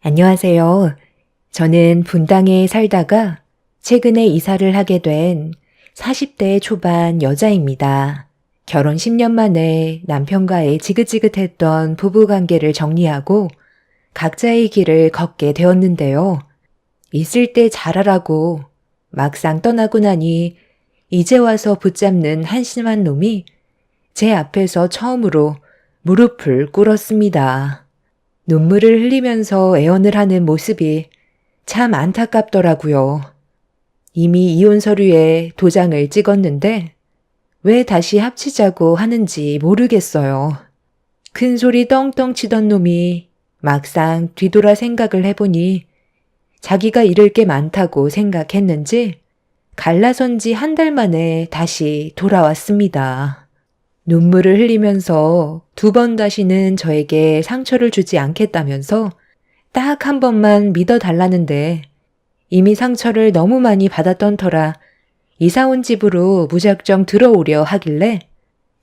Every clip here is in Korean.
안녕하세요. 저는 분당에 살다가 최근에 이사를 하게 된 40대 초반 여자입니다. 결혼 10년 만에 남편과의 지긋지긋했던 부부관계를 정리하고 각자의 길을 걷게 되었는데요. 있을 때 잘하라고 막상 떠나고 나니 이제 와서 붙잡는 한심한 놈이 제 앞에서 처음으로 무릎을 꿇었습니다. 눈물을 흘리면서 애원을 하는 모습이 참 안타깝더라고요. 이미 이혼 서류에 도장을 찍었는데 왜 다시 합치자고 하는지 모르겠어요. 큰 소리 떵떵 치던 놈이 막상 뒤돌아 생각을 해보니 자기가 잃을 게 많다고 생각했는지 갈라선 지 한 달 만에 다시 돌아왔습니다. 눈물을 흘리면서 두 번 다시는 저에게 상처를 주지 않겠다면서 딱 한 번만 믿어달라는데 이미 상처를 너무 많이 받았던 터라 이사 온 집으로 무작정 들어오려 하길래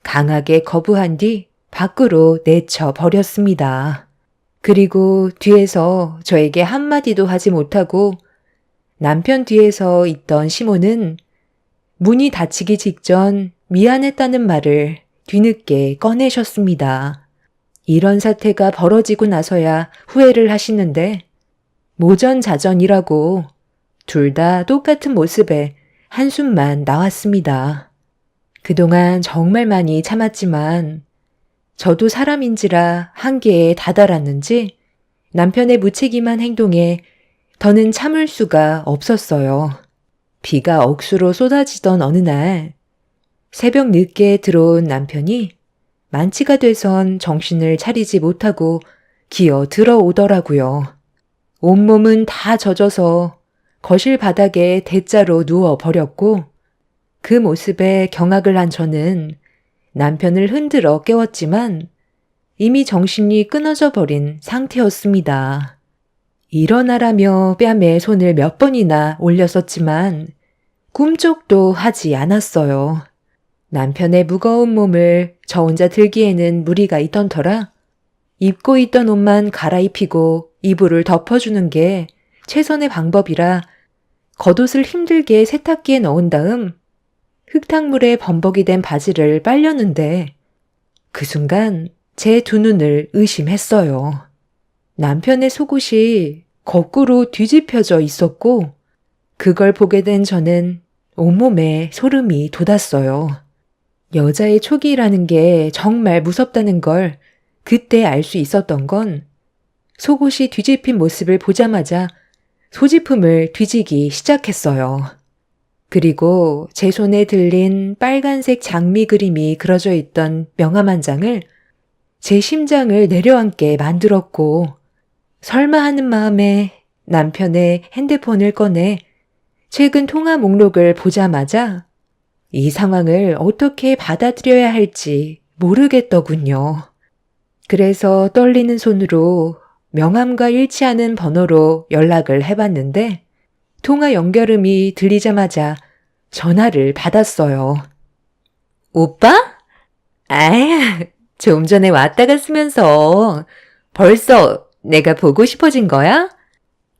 강하게 거부한 뒤 밖으로 내쳐 버렸습니다. 그리고 뒤에서 저에게 한마디도 하지 못하고 남편 뒤에서 있던 시모는 문이 닫히기 직전 미안했다는 말을 뒤늦게 꺼내셨습니다. 이런 사태가 벌어지고 나서야 후회를 하시는데 모전자전이라고 둘 다 똑같은 모습에 한숨만 나왔습니다. 그동안 정말 많이 참았지만 저도 사람인지라 한계에 다다랐는지 남편의 무책임한 행동에 더는 참을 수가 없었어요. 비가 억수로 쏟아지던 어느 날 새벽 늦게 들어온 남편이 만취가 돼선 정신을 차리지 못하고 기어 들어오더라고요. 온몸은 다 젖어서 거실 바닥에 대자로 누워 버렸고 그 모습에 경악을 한 저는 남편을 흔들어 깨웠지만 이미 정신이 끊어져 버린 상태였습니다. 일어나라며 뺨에 손을 몇 번이나 올렸었지만 꿈쩍도 하지 않았어요. 남편의 무거운 몸을 저 혼자 들기에는 무리가 있던 터라 입고 있던 옷만 갈아입히고 이불을 덮어주는 게 최선의 방법이라 겉옷을 힘들게 세탁기에 넣은 다음 흙탕물에 범벅이 된 바지를 빨렸는데 그 순간 제 두 눈을 의심했어요. 남편의 속옷이 거꾸로 뒤집혀져 있었고 그걸 보게 된 저는 온몸에 소름이 돋았어요. 여자의 촉이라는 게 정말 무섭다는 걸 그때 알 수 있었던 건 속옷이 뒤집힌 모습을 보자마자 소지품을 뒤지기 시작했어요. 그리고 제 손에 들린 빨간색 장미 그림이 그려져 있던 명함 한 장을 제 심장을 내려앉게 만들었고 설마 하는 마음에 남편의 핸드폰을 꺼내 최근 통화 목록을 보자마자 이 상황을 어떻게 받아들여야 할지 모르겠더군요. 그래서 떨리는 손으로 명함과 일치하는 번호로 연락을 해봤는데 통화 연결음이 들리자마자 전화를 받았어요. 오빠? 아휴, 좀 전에 왔다 갔으면서 벌써 내가 보고 싶어진 거야?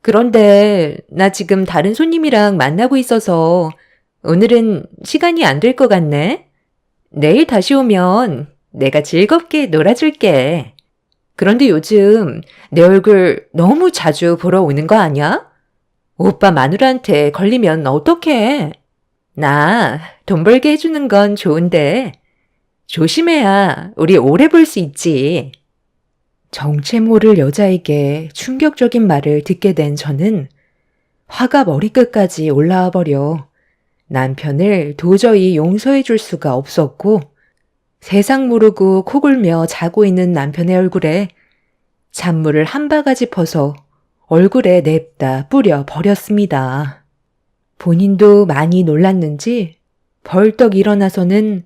그런데 나 지금 다른 손님이랑 만나고 있어서 오늘은 시간이 안 될 것 같네. 내일 다시 오면 내가 즐겁게 놀아줄게. 그런데 요즘 내 얼굴 너무 자주 보러 오는 거 아니야? 오빠 마누라한테 걸리면 어떡해? 나 돈 벌게 해주는 건 좋은데 조심해야 우리 오래 볼 수 있지. 정체 모를 여자에게 충격적인 말을 듣게 된 저는 화가 머리끝까지 올라와 버려 남편을 도저히 용서해 줄 수가 없었고 세상 모르고 코골며 자고 있는 남편의 얼굴에 잔물을 한 바가지 퍼서 얼굴에 냅다 뿌려 버렸습니다. 본인도 많이 놀랐는지 벌떡 일어나서는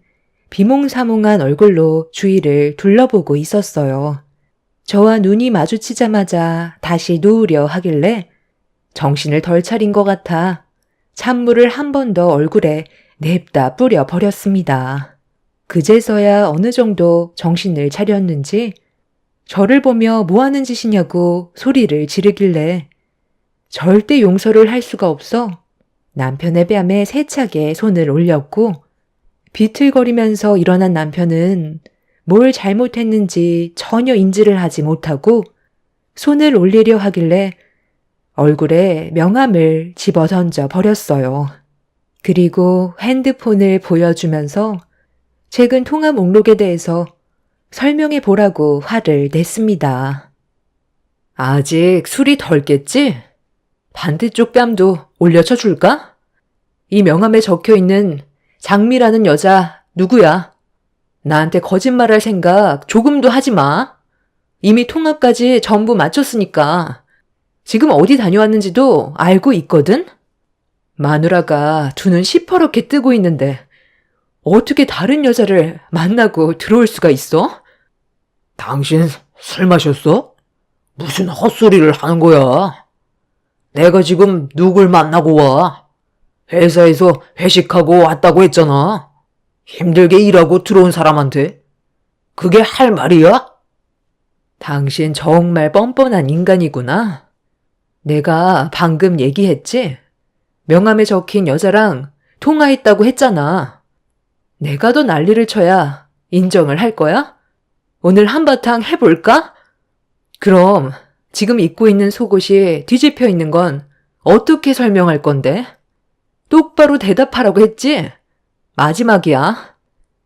비몽사몽한 얼굴로 주위를 둘러보고 있었어요. 저와 눈이 마주치자마자 다시 누우려 하길래 정신을 덜 차린 것 같아 찬물을 한 번 더 얼굴에 냅다 뿌려 버렸습니다. 그제서야 어느 정도 정신을 차렸는지 저를 보며 뭐 하는 짓이냐고 소리를 지르길래 절대 용서를 할 수가 없어 남편의 뺨에 세차게 손을 올렸고 비틀거리면서 일어난 남편은 뭘 잘못했는지 전혀 인지를 하지 못하고 손을 올리려 하길래 얼굴에 명함을 집어던져 버렸어요. 그리고 핸드폰을 보여주면서 최근 통화 목록에 대해서 설명해 보라고 화를 냈습니다. 아직 술이 덜 깼지? 반대쪽 뺨도 올려쳐 줄까? 이 명함에 적혀 있는 장미라는 여자 누구야? 나한테 거짓말할 생각 조금도 하지 마. 이미 통화까지 전부 마쳤으니까 지금 어디 다녀왔는지도 알고 있거든? 마누라가 두 눈 시퍼렇게 뜨고 있는데 어떻게 다른 여자를 만나고 들어올 수가 있어? 당신 술 마셨어? 무슨 헛소리를 하는 거야? 내가 지금 누굴 만나고 와? 회사에서 회식하고 왔다고 했잖아. 힘들게 일하고 들어온 사람한테. 그게 할 말이야? 당신 정말 뻔뻔한 인간이구나. 내가 방금 얘기했지? 명함에 적힌 여자랑 통화했다고 했잖아. 내가 더 난리를 쳐야 인정을 할 거야? 오늘 한바탕 해볼까? 그럼 지금 입고 있는 속옷이 뒤집혀 있는 건 어떻게 설명할 건데? 똑바로 대답하라고 했지? 마지막이야.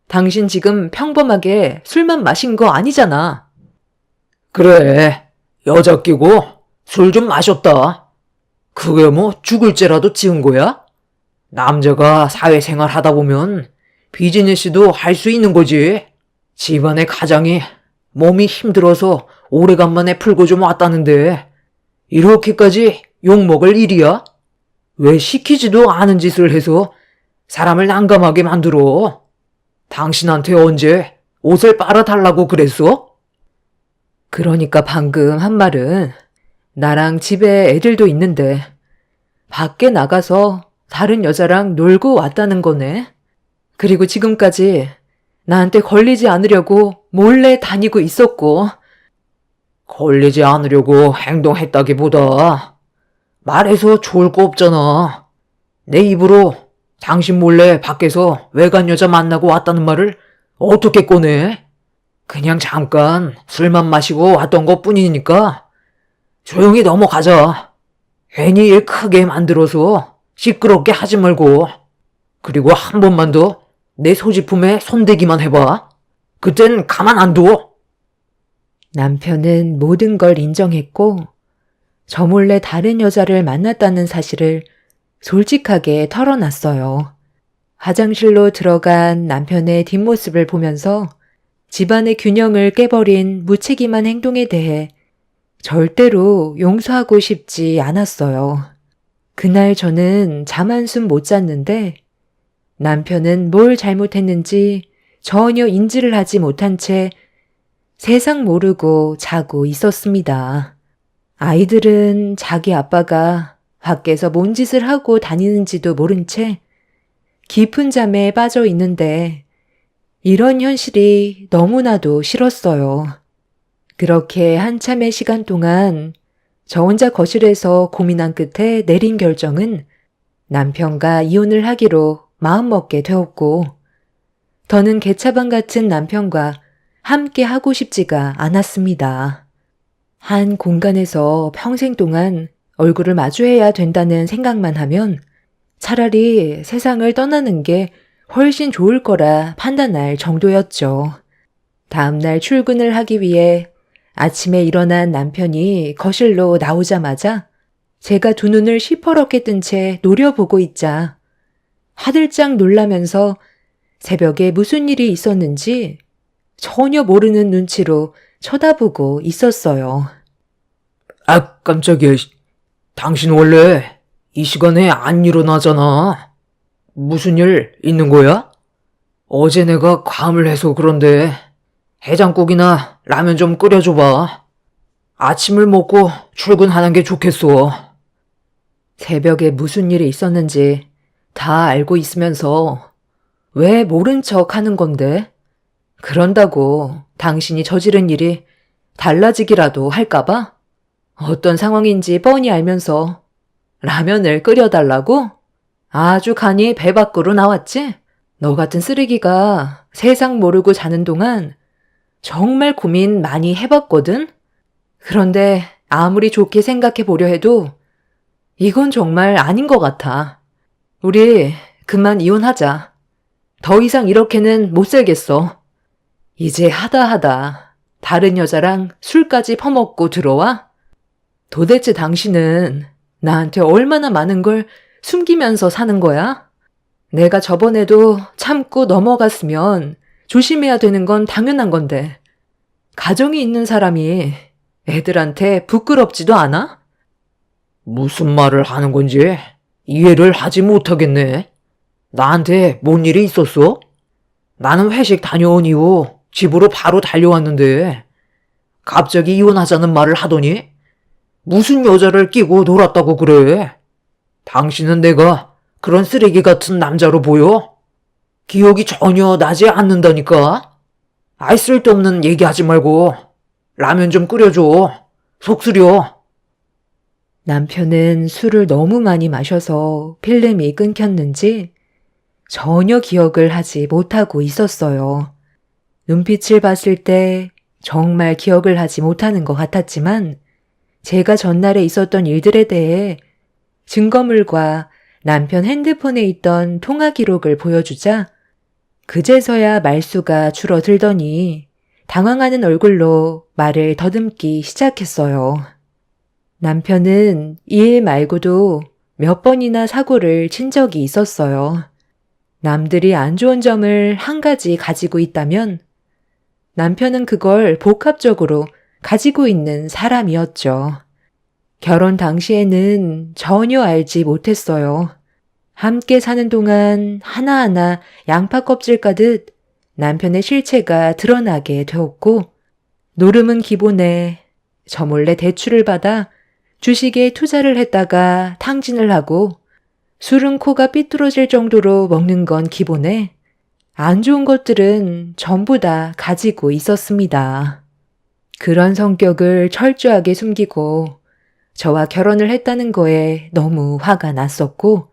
당신 지금 평범하게 술만 마신 거 아니잖아. 그래. 여자 끼고 술 좀 마셨다. 그게 뭐 죽을 죄라도 지은 거야? 남자가 사회생활 하다 보면 비즈니스도 할 수 있는 거지. 집안의 가장이 몸이 힘들어서 오래간만에 풀고 좀 왔다는데 이렇게까지 욕먹을 일이야? 왜 시키지도 않은 짓을 해서 사람을 난감하게 만들어? 당신한테 언제 옷을 빨아달라고 그랬어? 그러니까 방금 한 말은 나랑 집에 애들도 있는데 밖에 나가서 다른 여자랑 놀고 왔다는 거네. 그리고 지금까지 나한테 걸리지 않으려고 몰래 다니고 있었고. 걸리지 않으려고 행동했다기보다 말해서 좋을 거 없잖아. 내 입으로 당신 몰래 밖에서 외간 여자 만나고 왔다는 말을 어떻게 꺼내? 그냥 잠깐 술만 마시고 왔던 것 뿐이니까 조용히 넘어가자. 괜히 일 크게 만들어서 시끄럽게 하지 말고. 그리고 한 번만 더 내 소지품에 손대기만 해봐. 그땐 가만 안 둬. 남편은 모든 걸 인정했고 저 몰래 다른 여자를 만났다는 사실을 솔직하게 털어놨어요. 화장실로 들어간 남편의 뒷모습을 보면서 집안의 균형을 깨버린 무책임한 행동에 대해 절대로 용서하고 싶지 않았어요. 그날 저는 잠 한숨 못 잤는데 남편은 뭘 잘못했는지 전혀 인지를 하지 못한 채 세상 모르고 자고 있었습니다. 아이들은 자기 아빠가 밖에서 뭔 짓을 하고 다니는지도 모른 채 깊은 잠에 빠져 있는데 이런 현실이 너무나도 싫었어요. 그렇게 한참의 시간 동안 저 혼자 거실에서 고민한 끝에 내린 결정은 남편과 이혼을 하기로 마음먹게 되었고 더는 개차반 같은 남편과 함께 하고 싶지가 않았습니다. 한 공간에서 평생 동안 얼굴을 마주해야 된다는 생각만 하면 차라리 세상을 떠나는 게 훨씬 좋을 거라 판단할 정도였죠. 다음날 출근을 하기 위해 아침에 일어난 남편이 거실로 나오자마자 제가 두 눈을 시퍼렇게 뜬 채 노려보고 있자 화들짝 놀라면서 새벽에 무슨 일이 있었는지 전혀 모르는 눈치로 쳐다보고 있었어요. 아, 깜짝이야. 당신 원래 이 시간에 안 일어나잖아. 무슨 일 있는 거야? 어제 내가 과음을 해서 그런데 해장국이나 라면 좀 끓여줘봐. 아침을 먹고 출근하는 게 좋겠어. 새벽에 무슨 일이 있었는지 다 알고 있으면서 왜 모른 척 하는 건데? 그런다고 당신이 저지른 일이 달라지기라도 할까봐? 어떤 상황인지 뻔히 알면서 라면을 끓여달라고? 아주 간이 배 밖으로 나왔지? 너 같은 쓰레기가 세상 모르고 자는 동안 정말 고민 많이 해봤거든? 그런데 아무리 좋게 생각해 보려 해도 이건 정말 아닌 것 같아. 우리 그만 이혼하자. 더 이상 이렇게는 못 살겠어. 이제 하다 다른 여자랑 술까지 퍼먹고 들어와? 도대체 당신은 나한테 얼마나 많은 걸 숨기면서 사는 거야? 내가 저번에도 참고 넘어갔으면 조심해야 되는 건 당연한 건데 가정이 있는 사람이 애들한테 부끄럽지도 않아? 무슨 말을 하는 건지 이해를 하지 못하겠네. 나한테 뭔 일이 있었어? 나는 회식 다녀온 이후 집으로 바로 달려왔는데 갑자기 이혼하자는 말을 하더니 무슨 여자를 끼고 놀았다고 그래? 당신은 내가 그런 쓰레기 같은 남자로 보여? 기억이 전혀 나지 않는다니까? 아이 쓸데없는 얘기하지 말고 라면 좀 끓여줘. 속 쓰려. 남편은 술을 너무 많이 마셔서 필름이 끊겼는지 전혀 기억을 하지 못하고 있었어요. 눈빛을 봤을 때 정말 기억을 하지 못하는 것 같았지만 제가 전날에 있었던 일들에 대해 증거물과 남편 핸드폰에 있던 통화 기록을 보여주자 그제서야 말수가 줄어들더니 당황하는 얼굴로 말을 더듬기 시작했어요. 남편은 이 일 말고도 몇 번이나 사고를 친 적이 있었어요. 남들이 안 좋은 점을 한 가지 가지고 있다면 남편은 그걸 복합적으로 가지고 있는 사람이었죠. 결혼 당시에는 전혀 알지 못했어요. 함께 사는 동안 하나하나 양파 껍질 까듯 남편의 실체가 드러나게 되었고 노름은 기본에 저 몰래 대출을 받아 주식에 투자를 했다가 탕진을 하고 술은 코가 삐뚤어질 정도로 먹는 건 기본에 안 좋은 것들은 전부 다 가지고 있었습니다. 그런 성격을 철저하게 숨기고 저와 결혼을 했다는 거에 너무 화가 났었고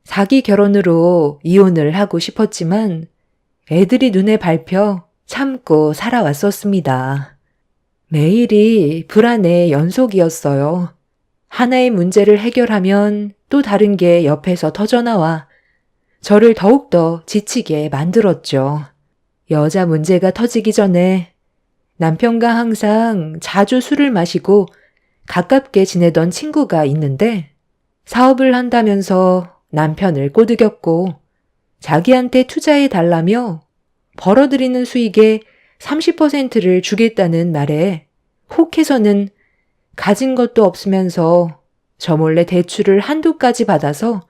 사기 결혼으로 이혼을 하고 싶었지만 애들이 눈에 밟혀 참고 살아왔었습니다. 매일이 불안의 연속이었어요. 하나의 문제를 해결하면 또 다른 게 옆에서 터져나와 저를 더욱더 지치게 만들었죠. 여자 문제가 터지기 전에 남편과 항상 자주 술을 마시고 가깝게 지내던 친구가 있는데 사업을 한다면서 남편을 꼬드겼고 자기한테 투자해 달라며 벌어들이는 수익의 30%를 주겠다는 말에 혹해서는 가진 것도 없으면서 저 몰래 대출을 한두 가지 받아서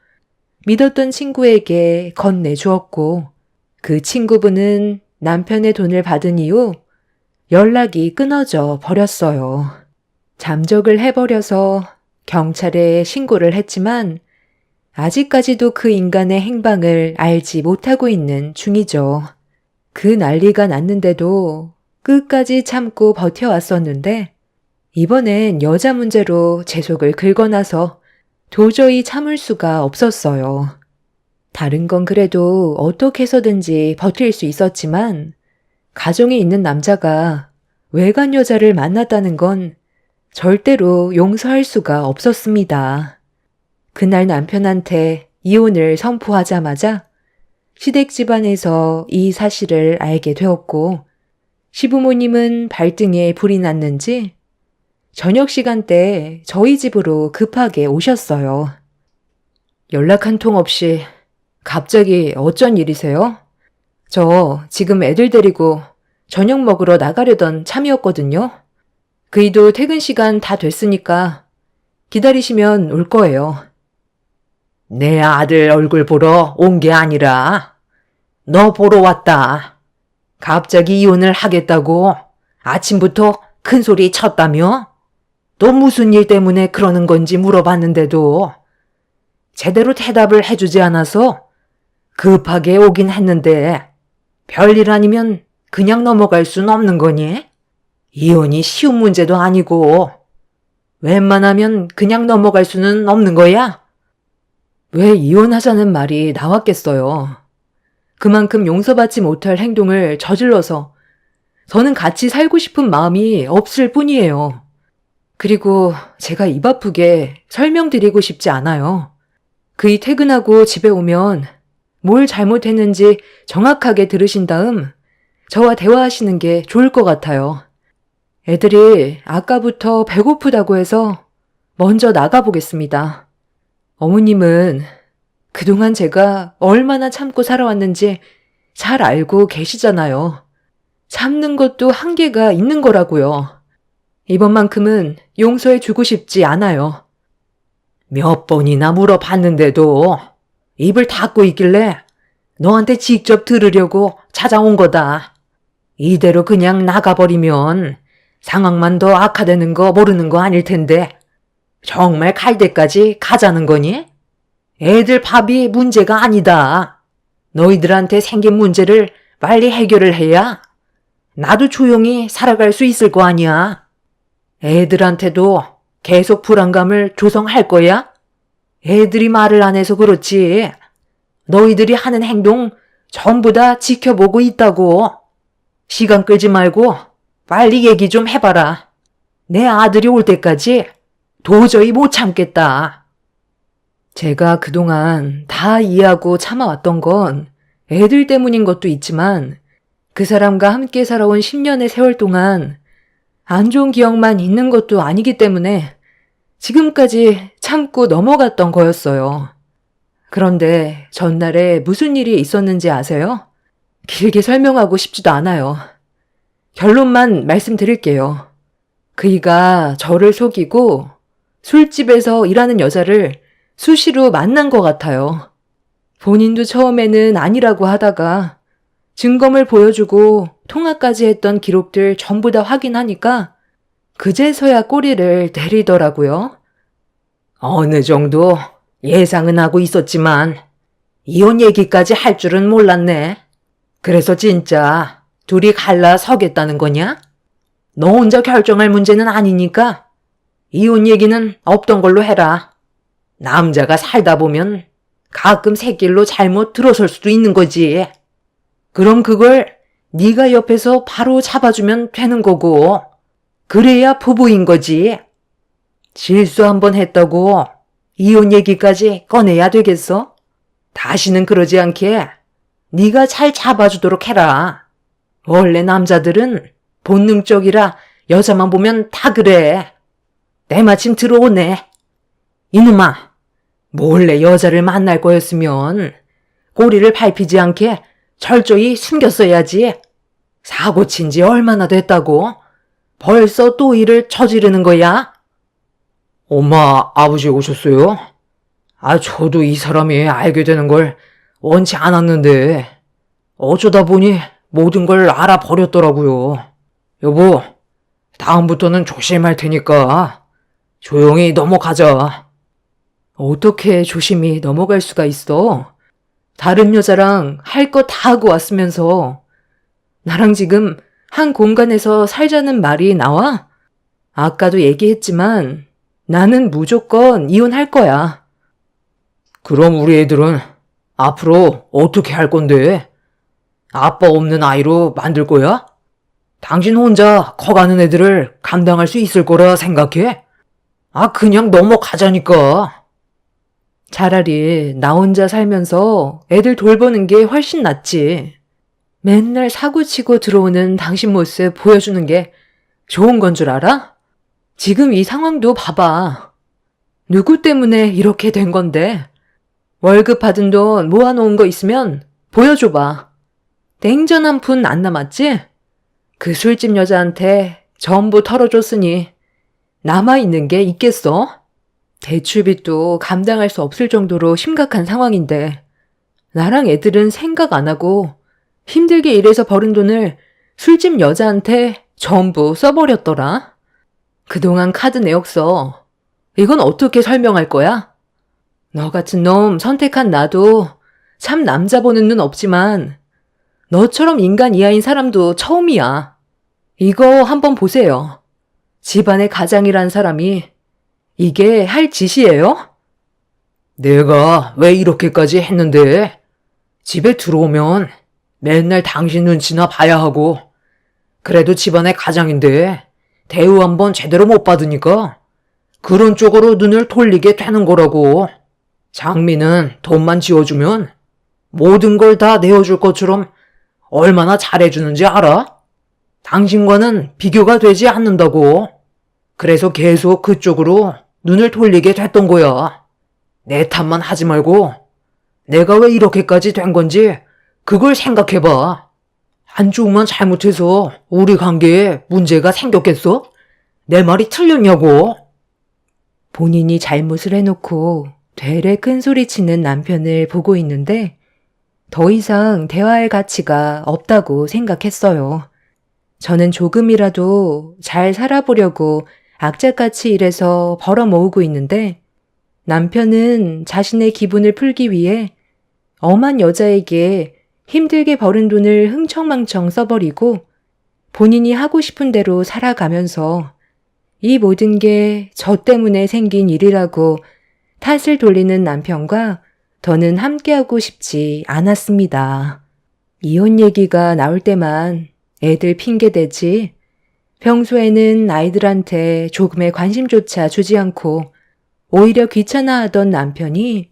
믿었던 친구에게 건네주었고 그 친구분은 남편의 돈을 받은 이후 연락이 끊어져 버렸어요. 잠적을 해버려서 경찰에 신고를 했지만 아직까지도 그 인간의 행방을 알지 못하고 있는 중이죠. 그 난리가 났는데도 끝까지 참고 버텨왔었는데 이번엔 여자 문제로 제 속을 긁어놔서 도저히 참을 수가 없었어요. 다른 건 그래도 어떻게 해서든지 버틸 수 있었지만 가정에 있는 남자가 외간 여자를 만났다는 건 절대로 용서할 수가 없었습니다. 그날 남편한테 이혼을 선포하자마자 시댁 집안에서 이 사실을 알게 되었고 시부모님은 발등에 불이 났는지 저녁 시간대에 저희 집으로 급하게 오셨어요. 연락 한 통 없이 갑자기 어쩐 일이세요? 저 지금 애들 데리고 저녁 먹으러 나가려던 참이었거든요. 그이도 퇴근 시간 다 됐으니까 기다리시면 올 거예요. 내 아들 얼굴 보러 온 게 아니라 너 보러 왔다. 갑자기 이혼을 하겠다고 아침부터 큰 소리 쳤다며? 또 무슨 일 때문에 그러는 건지 물어봤는데도 제대로 대답을 해주지 않아서 급하게 오긴 했는데 별일 아니면 그냥 넘어갈 순 없는 거니? 이혼이 쉬운 문제도 아니고 웬만하면 그냥 넘어갈 수는 없는 거야? 왜 이혼하자는 말이 나왔겠어요. 그만큼 용서받지 못할 행동을 저질러서 저는 같이 살고 싶은 마음이 없을 뿐이에요. 그리고 제가 입 아프게 설명드리고 싶지 않아요. 그이 퇴근하고 집에 오면 뭘 잘못했는지 정확하게 들으신 다음 저와 대화하시는 게 좋을 것 같아요. 애들이 아까부터 배고프다고 해서 먼저 나가보겠습니다. 어머님은 그동안 제가 얼마나 참고 살아왔는지 잘 알고 계시잖아요. 참는 것도 한계가 있는 거라고요. 이번만큼은 용서해주고 싶지 않아요. 몇 번이나 물어봤는데도 입을 닫고 있길래 너한테 직접 들으려고 찾아온 거다. 이대로 그냥 나가버리면 상황만 더 악화되는 거 모르는 거 아닐 텐데 정말 갈 때까지 가자는 거니? 애들 밥이 문제가 아니다. 너희들한테 생긴 문제를 빨리 해결을 해야 나도 조용히 살아갈 수 있을 거 아니야. 애들한테도 계속 불안감을 조성할 거야? 애들이 말을 안 해서 그렇지. 너희들이 하는 행동 전부 다 지켜보고 있다고. 시간 끌지 말고 빨리 얘기 좀 해봐라. 내 아들이 올 때까지 도저히 못 참겠다. 제가 그동안 다 이해하고 참아왔던 건 애들 때문인 것도 있지만 그 사람과 함께 살아온 10년의 세월 동안 안 좋은 기억만 있는 것도 아니기 때문에 지금까지 참고 넘어갔던 거였어요. 그런데 전날에 무슨 일이 있었는지 아세요? 길게 설명하고 싶지도 않아요. 결론만 말씀드릴게요. 그이가 저를 속이고 술집에서 일하는 여자를 수시로 만난 것 같아요. 본인도 처음에는 아니라고 하다가 증거물 보여주고 통화까지 했던 기록들 전부 다 확인하니까 그제서야 꼬리를 내리더라고요. 어느 정도 예상은 하고 있었지만 이혼 얘기까지 할 줄은 몰랐네. 그래서 진짜 둘이 갈라서겠다는 거냐? 너 혼자 결정할 문제는 아니니까 이혼 얘기는 없던 걸로 해라. 남자가 살다 보면 가끔 새길로 잘못 들어설 수도 있는 거지. 그럼 그걸 네가 옆에서 바로 잡아주면 되는 거고 그래야 부부인 거지. 실수 한번 했다고 이혼 얘기까지 꺼내야 되겠어? 다시는 그러지 않게 네가 잘 잡아주도록 해라. 원래 남자들은 본능적이라 여자만 보면 다 그래. 때마침 들어오네. 이놈아, 몰래 여자를 만날 거였으면 꼬리를 밟히지 않게 철저히 숨겼어야지. 사고 친 지 얼마나 됐다고? 벌써 또 일을 저지르는 거야? 엄마, 아버지 오셨어요? 저도 이 사람이 알게 되는 걸 원치 않았는데 어쩌다 보니 모든 걸 알아버렸더라고요. 여보, 다음부터는 조심할 테니까 조용히 넘어가자. 어떻게 조심히 넘어갈 수가 있어? 다른 여자랑 할 거 다 하고 왔으면서 나랑 지금 한 공간에서 살자는 말이 나와? 아까도 얘기했지만 나는 무조건 이혼할 거야. 그럼 우리 애들은 앞으로 어떻게 할 건데? 아빠 없는 아이로 만들 거야? 당신 혼자 커가는 애들을 감당할 수 있을 거라 생각해? 그냥 넘어가자니까. 차라리 나 혼자 살면서 애들 돌보는 게 훨씬 낫지. 맨날 사고치고 들어오는 당신 모습 보여주는 게 좋은 건 줄 알아? 지금 이 상황도 봐봐. 누구 때문에 이렇게 된 건데? 월급 받은 돈 모아놓은 거 있으면 보여줘봐. 냉전 한 푼 안 남았지? 그 술집 여자한테 전부 털어줬으니 남아있는 게 있겠어? 대출빚도 감당할 수 없을 정도로 심각한 상황인데 나랑 애들은 생각 안 하고 힘들게 일해서 벌은 돈을 술집 여자한테 전부 써버렸더라. 그동안 카드 내역서 이건 어떻게 설명할 거야? 너 같은 놈 선택한 나도 참 남자 보는 눈 없지만 너처럼 인간 이하인 사람도 처음이야. 이거 한번 보세요. 집안의 가장이란 사람이 이게 할 짓이에요? 내가 왜 이렇게까지 했는데? 집에 들어오면 맨날 당신 눈치나 봐야 하고, 그래도 집안의 가장인데 대우 한번 제대로 못 받으니까 그런 쪽으로 눈을 돌리게 되는 거라고. 장미는 돈만 지어주면 모든 걸 다 내어줄 것처럼 얼마나 잘해주는지 알아? 당신과는 비교가 되지 않는다고. 그래서 계속 그쪽으로 눈을 돌리게 됐던 거야. 내 탓만 하지 말고 내가 왜 이렇게까지 된 건지 그걸 생각해봐. 한쪽만 잘못해서 우리 관계에 문제가 생겼겠어? 내 말이 틀렸냐고. 본인이 잘못을 해놓고 되레 큰소리치는 남편을 보고 있는데 더 이상 대화할 가치가 없다고 생각했어요. 저는 조금이라도 잘 살아보려고 악착같이 일해서 벌어 모으고 있는데 남편은 자신의 기분을 풀기 위해 엄한 여자에게 힘들게 벌은 돈을 흥청망청 써버리고 본인이 하고 싶은 대로 살아가면서 이 모든 게 저 때문에 생긴 일이라고 탓을 돌리는 남편과 더는 함께하고 싶지 않았습니다. 이혼 얘기가 나올 때만 애들 핑계대지 평소에는 아이들한테 조금의 관심조차 주지 않고 오히려 귀찮아하던 남편이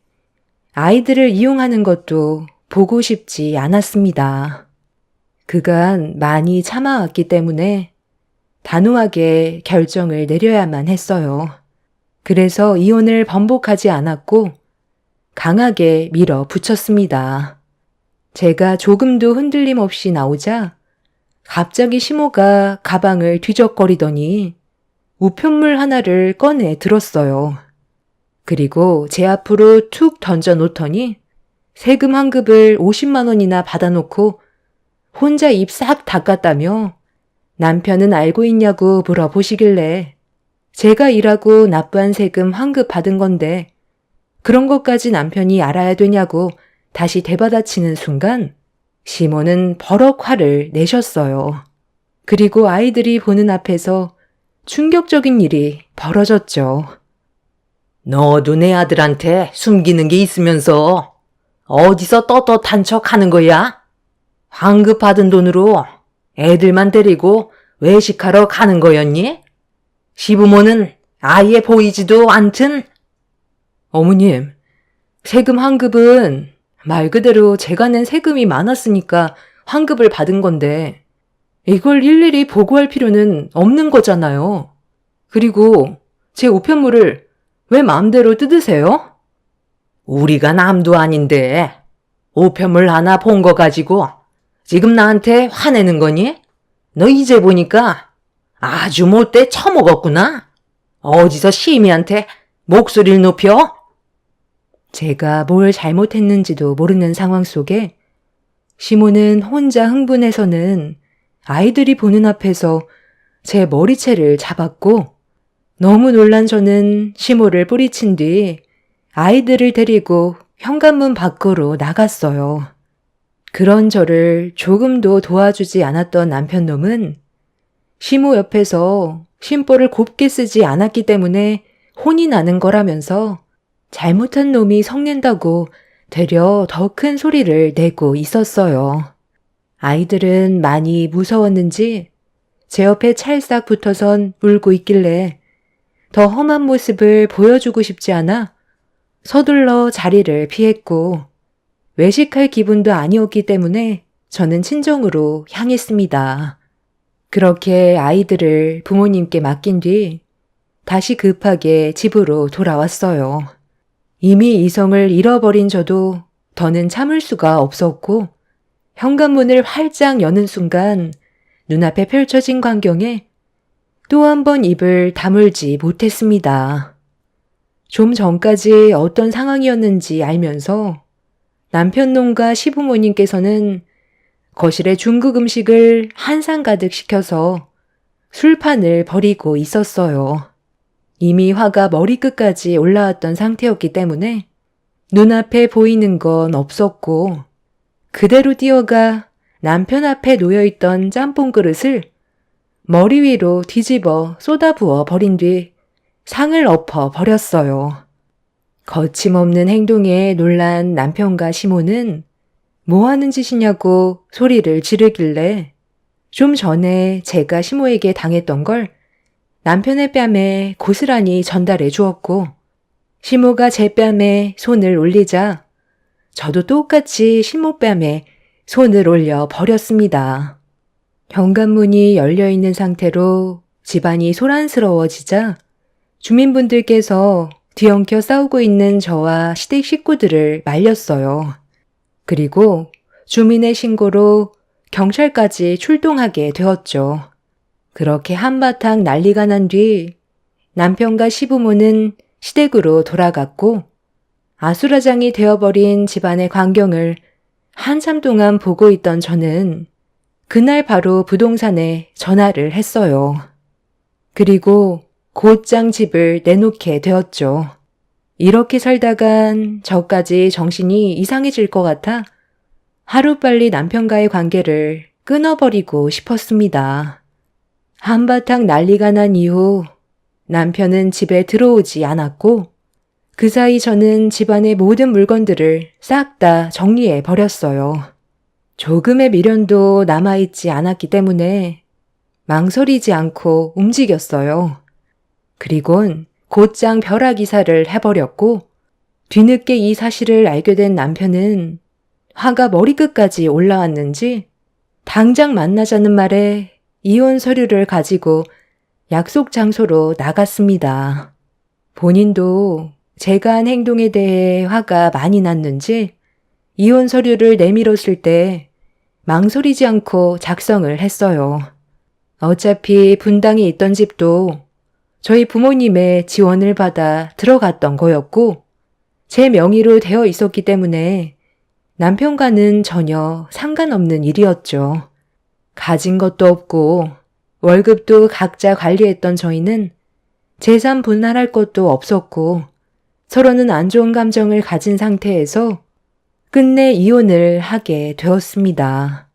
아이들을 이용하는 것도 보고 싶지 않았습니다. 그간 많이 참아왔기 때문에 단호하게 결정을 내려야만 했어요. 그래서 이혼을 번복하지 않았고 강하게 밀어붙였습니다. 제가 조금도 흔들림 없이 나오자 갑자기 시모가 가방을 뒤적거리더니 우편물 하나를 꺼내 들었어요. 그리고 제 앞으로 툭 던져 놓더니 세금 환급을 50만 원이나 받아놓고 혼자 입 싹 닦았다며 남편은 알고 있냐고 물어보시길래 제가 일하고 납부한 세금 환급 받은 건데 그런 것까지 남편이 알아야 되냐고 다시 대받아치는 순간 시모는 버럭 화를 내셨어요. 그리고 아이들이 보는 앞에서 충격적인 일이 벌어졌죠. 너도 내 아들한테 숨기는 게 있으면서 어디서 떳떳한 척 하는 거야? 환급 받은 돈으로 애들만 데리고 외식하러 가는 거였니? 시부모는 아예 보이지도 않든? 어머님, 세금 환급은 말 그대로 제가 낸 세금이 많았으니까 환급을 받은 건데 이걸 일일이 보고할 필요는 없는 거잖아요. 그리고 제 우편물을 왜 마음대로 뜯으세요? 우리가 남도 아닌데 우편물 하나 본 거 가지고 지금 나한테 화내는 거니? 너 이제 보니까 아주 못돼 처먹었구나. 어디서 시미한테 목소리를 높여? 제가 뭘 잘못했는지도 모르는 상황 속에 시모는 혼자 흥분해서는 아이들이 보는 앞에서 제 머리채를 잡았고 너무 놀란 저는 시모를 뿌리친 뒤 아이들을 데리고 현관문 밖으로 나갔어요. 그런 저를 조금도 도와주지 않았던 남편놈은 시모 옆에서 심보를 곱게 쓰지 않았기 때문에 혼이 나는 거라면서 잘못한 놈이 성낸다고 되려 더 큰 소리를 내고 있었어요. 아이들은 많이 무서웠는지 제 옆에 찰싹 붙어선 울고 있길래 더 험한 모습을 보여주고 싶지 않아 서둘러 자리를 피했고 외식할 기분도 아니었기 때문에 저는 친정으로 향했습니다. 그렇게 아이들을 부모님께 맡긴 뒤 다시 급하게 집으로 돌아왔어요. 이미 이성을 잃어버린 저도 더는 참을 수가 없었고 현관문을 활짝 여는 순간 눈앞에 펼쳐진 광경에 또 한 번 입을 다물지 못했습니다. 좀 전까지 어떤 상황이었는지 알면서 남편놈과 시부모님께서는 거실에 중국 음식을 한 상 가득 시켜서 술판을 벌이고 있었어요. 이미 화가 머리끝까지 올라왔던 상태였기 때문에 눈앞에 보이는 건 없었고 그대로 뛰어가 남편 앞에 놓여있던 짬뽕 그릇을 머리 위로 뒤집어 쏟아부어 버린 뒤 상을 엎어 버렸어요. 거침없는 행동에 놀란 남편과 시모는 뭐 하는 짓이냐고 소리를 지르길래 좀 전에 제가 시모에게 당했던 걸 남편의 뺨에 고스란히 전달해 주었고 시모가 제 뺨에 손을 올리자 저도 똑같이 시모 뺨에 손을 올려 버렸습니다. 현관문이 열려있는 상태로 집안이 소란스러워지자 주민분들께서 뒤엉켜 싸우고 있는 저와 시댁 식구들을 말렸어요. 그리고 주민의 신고로 경찰까지 출동하게 되었죠. 그렇게 한바탕 난리가 난 뒤 남편과 시부모는 시댁으로 돌아갔고 아수라장이 되어버린 집안의 광경을 한참 동안 보고 있던 저는 그날 바로 부동산에 전화를 했어요. 그리고 곧장 집을 내놓게 되었죠. 이렇게 살다간 저까지 정신이 이상해질 것 같아 하루빨리 남편과의 관계를 끊어버리고 싶었습니다. 한바탕 난리가 난 이후 남편은 집에 들어오지 않았고 그 사이 저는 집안의 모든 물건들을 싹 다 정리해 버렸어요. 조금의 미련도 남아있지 않았기 때문에 망설이지 않고 움직였어요. 그리곤 곧장 벼락이사를 해버렸고 뒤늦게 이 사실을 알게 된 남편은 화가 머리끝까지 올라왔는지 당장 만나자는 말에 이혼 서류를 가지고 약속 장소로 나갔습니다. 본인도 제가 한 행동에 대해 화가 많이 났는지 이혼 서류를 내밀었을 때 망설이지 않고 작성을 했어요. 어차피 분당에 있던 집도 저희 부모님의 지원을 받아 들어갔던 거였고 제 명의로 되어 있었기 때문에 남편과는 전혀 상관없는 일이었죠. 가진 것도 없고 월급도 각자 관리했던 저희는 재산 분할할 것도 없었고 서로는 안 좋은 감정을 가진 상태에서 끝내 이혼을 하게 되었습니다.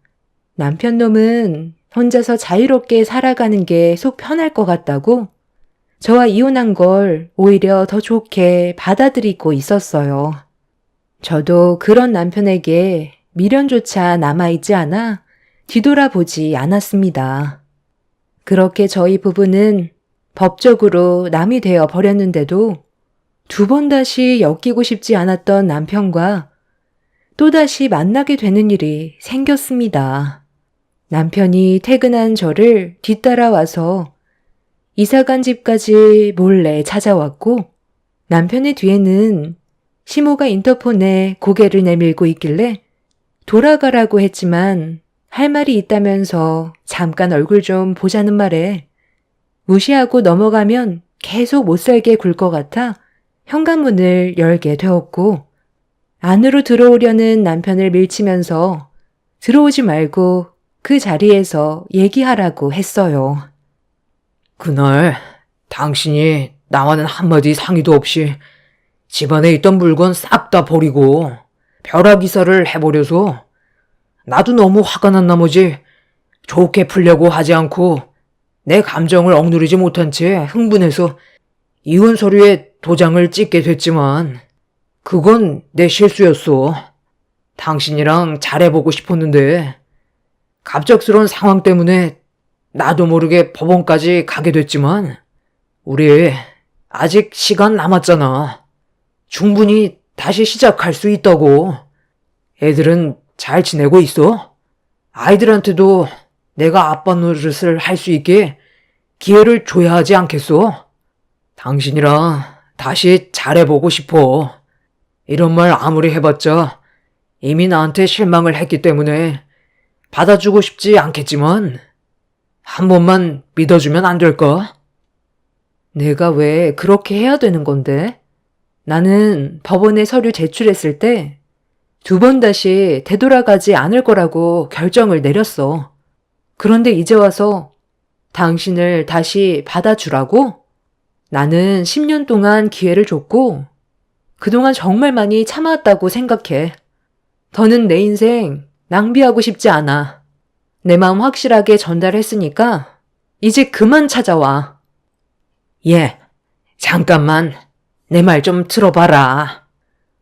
남편 놈은 혼자서 자유롭게 살아가는 게 속 편할 것 같다고 저와 이혼한 걸 오히려 더 좋게 받아들이고 있었어요. 저도 그런 남편에게 미련조차 남아있지 않아 뒤돌아보지 않았습니다. 그렇게 저희 부부는 법적으로 남이 되어 버렸는데도 두 번 다시 엮이고 싶지 않았던 남편과 또다시 만나게 되는 일이 생겼습니다. 남편이 퇴근한 저를 뒤따라와서 이사간 집까지 몰래 찾아왔고 남편의 뒤에는 시모가 인터폰에 고개를 내밀고 있길래 돌아가라고 했지만 할 말이 있다면서 잠깐 얼굴 좀 보자는 말에 무시하고 넘어가면 계속 못살게 굴 것 같아 현관문을 열게 되었고 안으로 들어오려는 남편을 밀치면서 들어오지 말고 그 자리에서 얘기하라고 했어요. 그날 당신이 나와는 한마디 상의도 없이 집안에 있던 물건 싹 다 버리고 벼락이사를 해버려서 나도 너무 화가 난 나머지 좋게 풀려고 하지 않고 내 감정을 억누르지 못한 채 흥분해서 이혼 서류에 도장을 찍게 됐지만 그건 내 실수였어. 당신이랑 잘해보고 싶었는데 갑작스러운 상황 때문에 나도 모르게 법원까지 가게 됐지만 우리 아직 시간 남았잖아. 충분히 다시 시작할 수 있다고. 애들은 잘 지내고 있어? 아이들한테도 내가 아빠 노릇을 할 수 있게 기회를 줘야 하지 않겠어? 당신이랑 다시 잘해보고 싶어. 이런 말 아무리 해봤자 이미 나한테 실망을 했기 때문에 받아주고 싶지 않겠지만 한 번만 믿어주면 안 될까? 내가 왜 그렇게 해야 되는 건데? 나는 법원에 서류 제출했을 때 두 번 다시 되돌아가지 않을 거라고 결정을 내렸어. 그런데 이제 와서 당신을 다시 받아주라고? 나는 10년 동안 기회를 줬고 그동안 정말 많이 참아왔다고 생각해. 더는 내 인생 낭비하고 싶지 않아. 내 마음 확실하게 전달했으니까 이제 그만 찾아와. 예, 잠깐만 내 말 좀 들어봐라.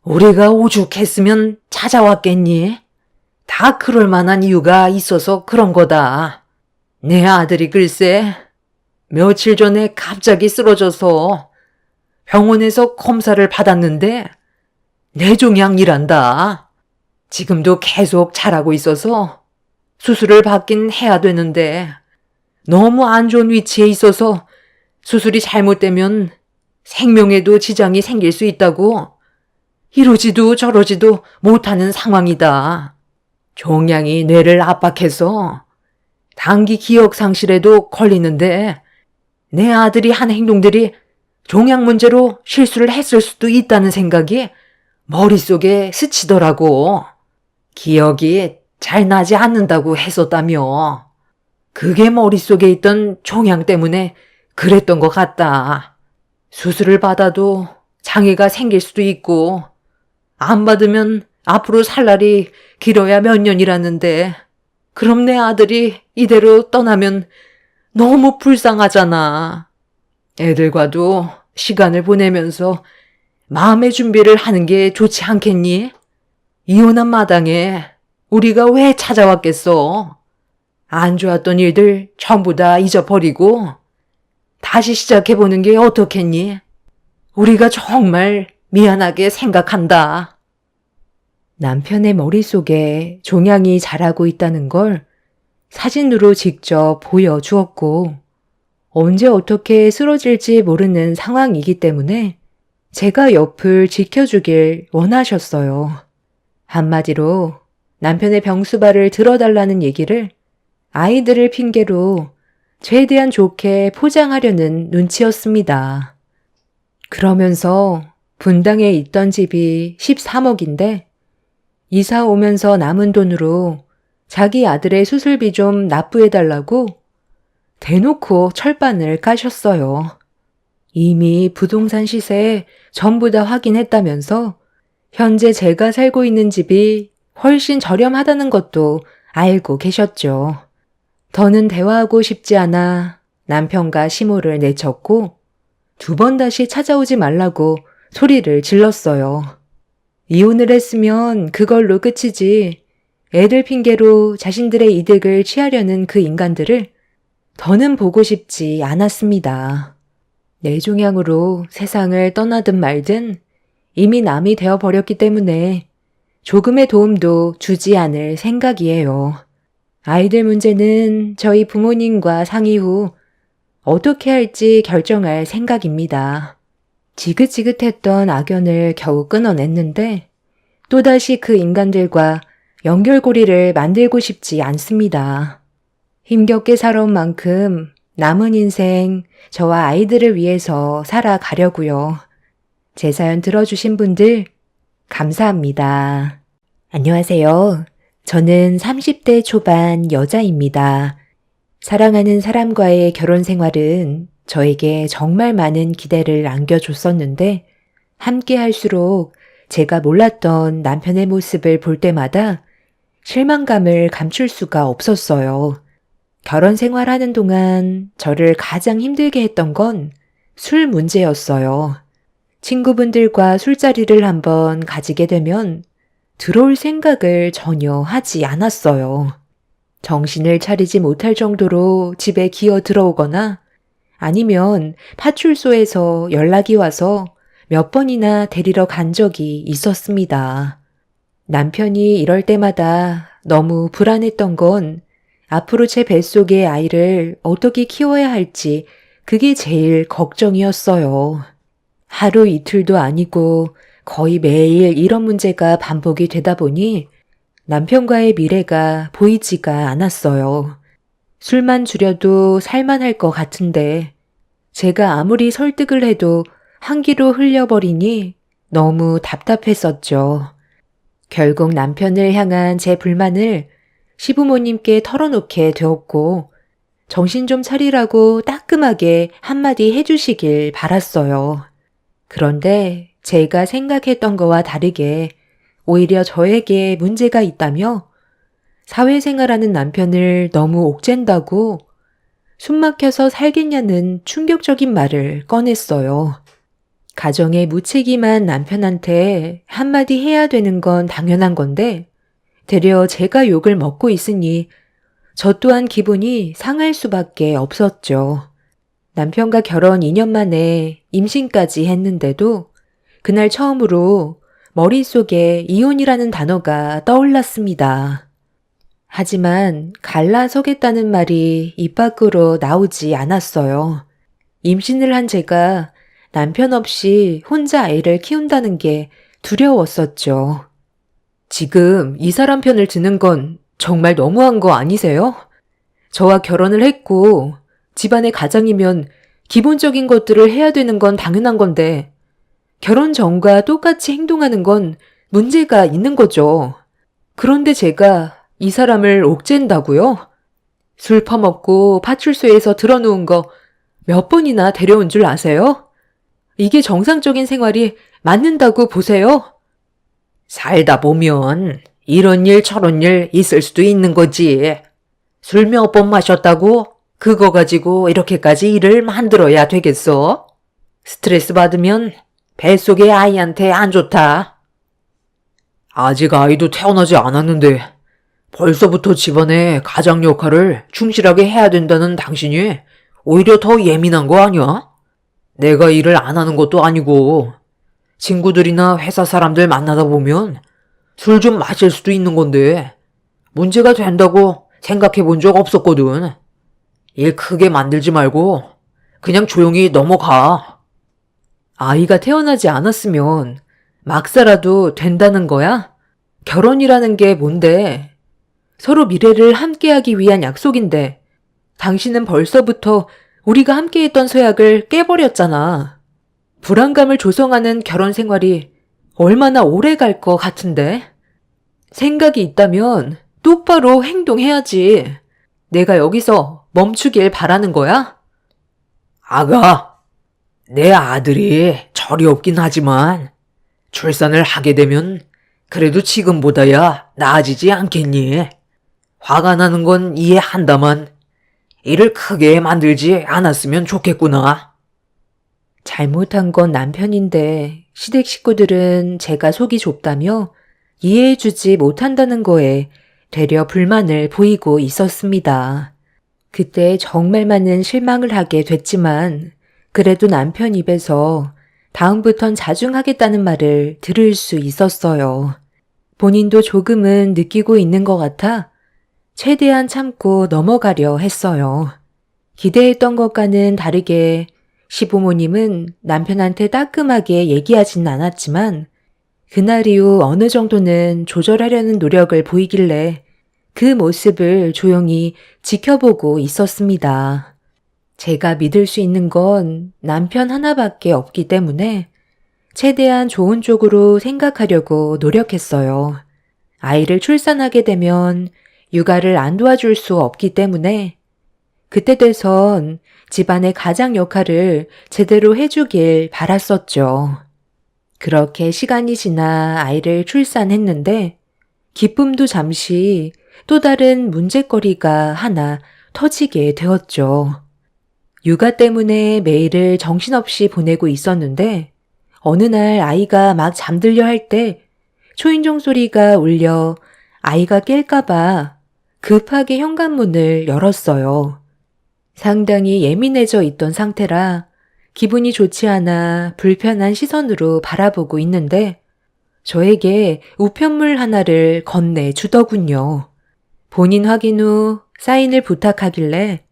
우리가 오죽했으면 찾아왔겠니? 다 그럴 만한 이유가 있어서 그런 거다. 내 아들이 글쎄 며칠 전에 갑자기 쓰러져서 병원에서 검사를 받았는데 뇌종양이란다. 지금도 계속 자라고 있어서 수술을 받긴 해야 되는데 너무 안 좋은 위치에 있어서 수술이 잘못되면 생명에도 지장이 생길 수 있다고 이러지도 저러지도 못하는 상황이다. 종양이 뇌를 압박해서 단기 기억 상실에도 걸리는데 내 아들이 한 행동들이 종양 문제로 실수를 했을 수도 있다는 생각이 머릿속에 스치더라고. 기억이 잘 나지 않는다고 했었다며. 그게 머릿속에 있던 종양 때문에 그랬던 것 같다. 수술을 받아도 장애가 생길 수도 있고 안 받으면 앞으로 살 날이 길어야 몇 년이라는데 그럼 내 아들이 이대로 떠나면 너무 불쌍하잖아. 애들과도 시간을 보내면서 마음의 준비를 하는 게 좋지 않겠니? 이혼한 마당에 우리가 왜 찾아왔겠어? 안 좋았던 일들 전부 다 잊어버리고 다시 시작해보는 게 어떻겠니? 우리가 정말 미안하게 생각한다. 남편의 머릿속에 종양이 자라고 있다는 걸 사진으로 직접 보여주었고, 언제 어떻게 쓰러질지 모르는 상황이기 때문에 제가 옆을 지켜주길 원하셨어요. 한마디로 남편의 병수발을 들어달라는 얘기를 아이들을 핑계로 최대한 좋게 포장하려는 눈치였습니다. 그러면서 분당에 있던 집이 13억인데 이사 오면서 남은 돈으로 자기 아들의 수술비 좀 납부해달라고 대놓고 철반을 까셨어요. 이미 부동산 시세 전부 다 확인했다면서 현재 제가 살고 있는 집이 훨씬 저렴하다는 것도 알고 계셨죠. 더는 대화하고 싶지 않아 남편과 시모를 내쳤고 2번 다시 찾아오지 말라고 소리를 질렀어요. 이혼을 했으면 그걸로 끝이지 애들 핑계로 자신들의 이득을 취하려는 그 인간들을 더는 보고 싶지 않았습니다. 뇌종양으로 세상을 떠나든 말든 이미 남이 되어버렸기 때문에 조금의 도움도 주지 않을 생각이에요. 아이들 문제는 저희 부모님과 상의 후 어떻게 할지 결정할 생각입니다. 지긋지긋했던 악연을 겨우 끊어냈는데 또다시 그 인간들과 연결고리를 만들고 싶지 않습니다. 힘겹게 살아온 만큼 남은 인생 저와 아이들을 위해서 살아가려고요. 제 사연 들어주신 분들 감사합니다. 안녕하세요. 저는 30대 초반 여자입니다. 사랑하는 사람과의 결혼 생활은 저에게 정말 많은 기대를 안겨줬었는데 함께 할수록 제가 몰랐던 남편의 모습을 볼 때마다 실망감을 감출 수가 없었어요. 결혼 생활하는 동안 저를 가장 힘들게 했던 건 술 문제였어요. 친구분들과 술자리를 한번 가지게 되면 들어올 생각을 전혀 하지 않았어요. 정신을 차리지 못할 정도로 집에 기어 들어오거나 아니면 파출소에서 연락이 와서 몇 번이나 데리러 간 적이 있었습니다. 남편이 이럴 때마다 너무 불안했던 건 앞으로 제 뱃속의 아이를 어떻게 키워야 할지 그게 제일 걱정이었어요. 하루 이틀도 아니고 거의 매일 이런 문제가 반복이 되다 보니 남편과의 미래가 보이지가 않았어요. 술만 줄여도 살만할 것 같은데 제가 아무리 설득을 해도 한기로 흘려버리니 너무 답답했었죠. 결국 남편을 향한 제 불만을 시부모님께 털어놓게 되었고 정신 좀 차리라고 따끔하게 한마디 해주시길 바랐어요. 그런데 제가 생각했던 거와 다르게 오히려 저에게 문제가 있다며 사회생활하는 남편을 너무 옥죄다고 숨 막혀서 살겠냐는 충격적인 말을 꺼냈어요. 가정의 무책임한 남편한테 한마디 해야 되는 건 당연한 건데 되려 제가 욕을 먹고 있으니 저 또한 기분이 상할 수밖에 없었죠. 남편과 결혼 2년 만에 임신까지 했는데도 그날 처음으로 머릿속에 이혼이라는 단어가 떠올랐습니다. 하지만 갈라서겠다는 말이 입 밖으로 나오지 않았어요. 임신을 한 제가 남편 없이 혼자 아이를 키운다는 게 두려웠었죠. 지금 이 사람 편을 드는 건 정말 너무한 거 아니세요? 저와 결혼을 했고 집안의 가장이면 기본적인 것들을 해야 되는 건 당연한 건데 결혼 전과 똑같이 행동하는 건 문제가 있는 거죠. 그런데 제가 이 사람을 옥죄인다고요? 술 퍼먹고 파출소에서 들어놓은 거 몇 번이나 데려온 줄 아세요? 이게 정상적인 생활이 맞는다고 보세요? 살다 보면 이런 일 저런 일 있을 수도 있는 거지. 술 몇 번 마셨다고 그거 가지고 이렇게까지 일을 만들어야 되겠어? 스트레스 받으면 뱃속의 아이한테 안 좋다. 아직 아이도 태어나지 않았는데 벌써부터 집안의 가장 역할을 충실하게 해야 된다는 당신이 오히려 더 예민한 거 아니야? 내가 일을 안 하는 것도 아니고 친구들이나 회사 사람들 만나다 보면 술 좀 마실 수도 있는 건데 문제가 된다고 생각해 본 적 없었거든. 일 크게 만들지 말고 그냥 조용히 넘어가. 아이가 태어나지 않았으면 막 살아도 된다는 거야? 결혼이라는 게 뭔데? 서로 미래를 함께하기 위한 약속인데 당신은 벌써부터 우리가 함께했던 서약을 깨버렸잖아. 불안감을 조성하는 결혼 생활이 얼마나 오래 갈 것 같은데? 생각이 있다면 똑바로 행동해야지. 내가 여기서 멈추길 바라는 거야? 아가, 내 아들이 철이 없긴 하지만 출산을 하게 되면 그래도 지금보다야 나아지지 않겠니? 화가 나는 건 이해한다만 일을 크게 만들지 않았으면 좋겠구나. 잘못한 건 남편인데 시댁 식구들은 제가 속이 좁다며 이해해주지 못한다는 거에 되려 불만을 보이고 있었습니다. 그때 정말 많은 실망을 하게 됐지만 그래도 남편 입에서 다음부턴 자중하겠다는 말을 들을 수 있었어요. 본인도 조금은 느끼고 있는 것 같아 최대한 참고 넘어가려 했어요. 기대했던 것과는 다르게 시부모님은 남편한테 따끔하게 얘기하진 않았지만 그날 이후 어느 정도는 조절하려는 노력을 보이길래 그 모습을 조용히 지켜보고 있었습니다. 제가 믿을 수 있는 건 남편 하나밖에 없기 때문에 최대한 좋은 쪽으로 생각하려고 노력했어요. 아이를 출산하게 되면 육아를 안 도와줄 수 없기 때문에 그때 돼선 집안의 가장 역할을 제대로 해주길 바랐었죠. 그렇게 시간이 지나 아이를 출산했는데 기쁨도 잠시 또 다른 문제거리가 하나 터지게 되었죠. 육아 때문에 매일을 정신없이 보내고 있었는데 어느 날 아이가 막 잠들려 할 때 초인종 소리가 울려 아이가 깰까봐 급하게 현관문을 열었어요. 상당히 예민해져 있던 상태라 기분이 좋지 않아 불편한 시선으로 바라보고 있는데 저에게 우편물 하나를 건네주더군요. 본인 확인 후 사인을 부탁하길래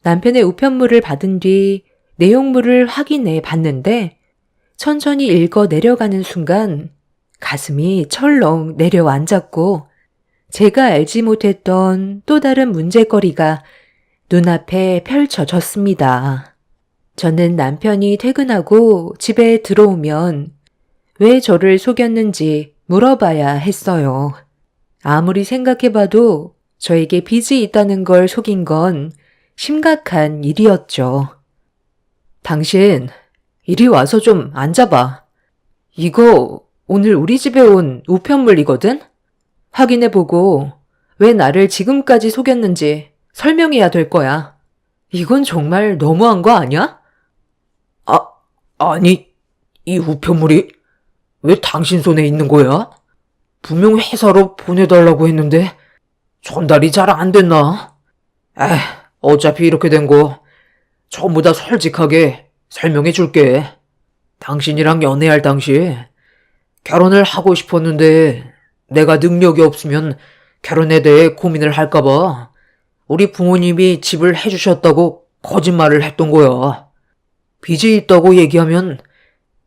남편의 우편물을 받은 뒤 내용물을 확인해 봤는데 천천히 읽어 내려가는 순간 가슴이 철렁 내려앉았고 제가 알지 못했던 또 다른 문제거리가 눈앞에 펼쳐졌습니다. 저는 남편이 퇴근하고 집에 들어오면 왜 저를 속였는지 물어봐야 했어요. 아무리 생각해봐도 저에게 빚이 있다는 걸 속인 건 심각한 일이었죠. 당신, 이리 와서 좀 앉아봐. 이거 오늘 우리 집에 온 우편물이거든? 확인해보고 왜 나를 지금까지 속였는지 설명해야 될 거야. 이건 정말 너무한 거 아니야? 아니, 이 우편물이 왜 당신 손에 있는 거야? 분명 회사로 보내달라고 했는데 전달이 잘 안 됐나? 어차피 이렇게 된 거 전부 다 솔직하게 설명해 줄게. 당신이랑 연애할 당시 결혼을 하고 싶었는데 내가 능력이 없으면 결혼에 대해 고민을 할까봐 우리 부모님이 집을 해주셨다고 거짓말을 했던 거야. 빚이 있다고 얘기하면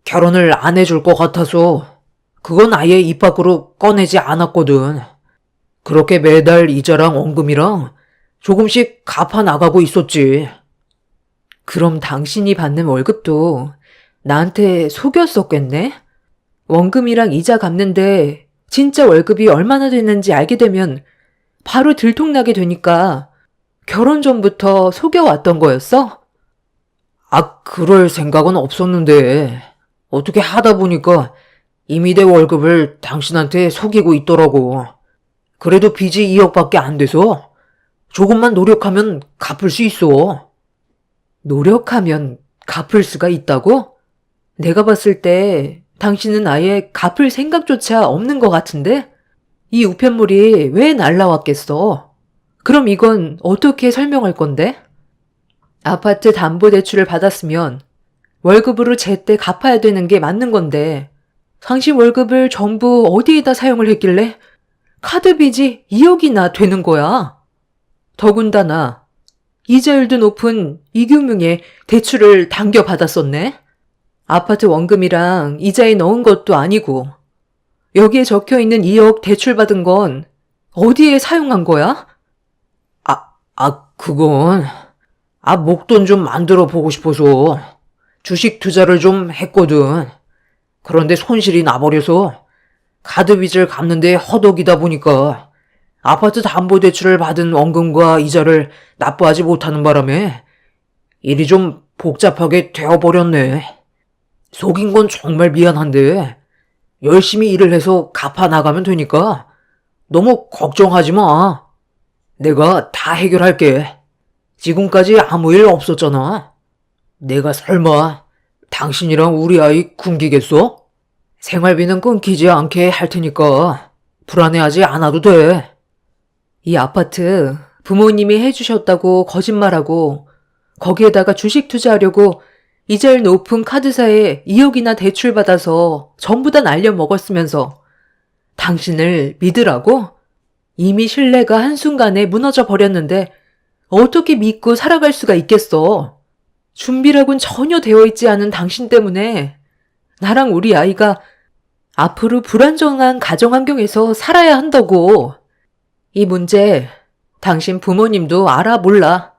결혼을 안 해줄 것 같아서 그건 아예 입 밖으로 꺼내지 않았거든. 그렇게 매달 이자랑 원금이랑 조금씩 갚아 나가고 있었지. 그럼 당신이 받는 월급도 나한테 속였었겠네? 원금이랑 이자 갚는데 진짜 월급이 얼마나 되는지 알게 되면 바로 들통나게 되니까 결혼 전부터 속여왔던 거였어? 그럴 생각은 없었는데 어떻게 하다 보니까 이미 내 월급을 당신한테 속이고 있더라고. 그래도 빚이 2억밖에 안 돼서 조금만 노력하면 갚을 수 있어. 노력하면 갚을 수가 있다고? 내가 봤을 때 당신은 아예 갚을 생각조차 없는 것 같은데? 이 우편물이 왜 날라왔겠어? 그럼 이건 어떻게 설명할 건데? 아파트 담보대출을 받았으면 월급으로 제때 갚아야 되는 게 맞는 건데 당신 월급을 전부 어디에다 사용을 했길래 카드 빚이 2억이나 되는 거야. 더군다나 이자율도 높은 이금융에 대출을 당겨받았었네. 아파트 원금이랑 이자에 넣은 것도 아니고 여기에 적혀있는 2억 대출받은 건 어디에 사용한 거야? 그건 목돈 좀 만들어 보고 싶어서 주식 투자를 좀 했거든. 그런데 손실이 나버려서 카드 빚을 갚는데 허덕이다 보니까 아파트 담보대출을 받은 원금과 이자를 납부하지 못하는 바람에 일이 좀 복잡하게 되어버렸네. 속인 건 정말 미안한데 열심히 일을 해서 갚아 나가면 되니까 너무 걱정하지 마. 내가 다 해결할게. 지금까지 아무 일 없었잖아. 내가 설마 당신이랑 우리 아이 굶기겠어? 생활비는 끊기지 않게 할 테니까 불안해하지 않아도 돼. 이 아파트 부모님이 해주셨다고 거짓말하고 거기에다가 주식 투자하려고 이자율 높은 카드사에 2억이나 대출받아서 전부 다 날려먹었으면서 당신을 믿으라고? 이미 신뢰가 한순간에 무너져 버렸는데 어떻게 믿고 살아갈 수가 있겠어? 준비라곤 전혀 되어 있지 않은 당신 때문에 나랑 우리 아이가 앞으로 불안정한 가정환경에서 살아야 한다고. 이 문제 당신 부모님도 알아 몰라.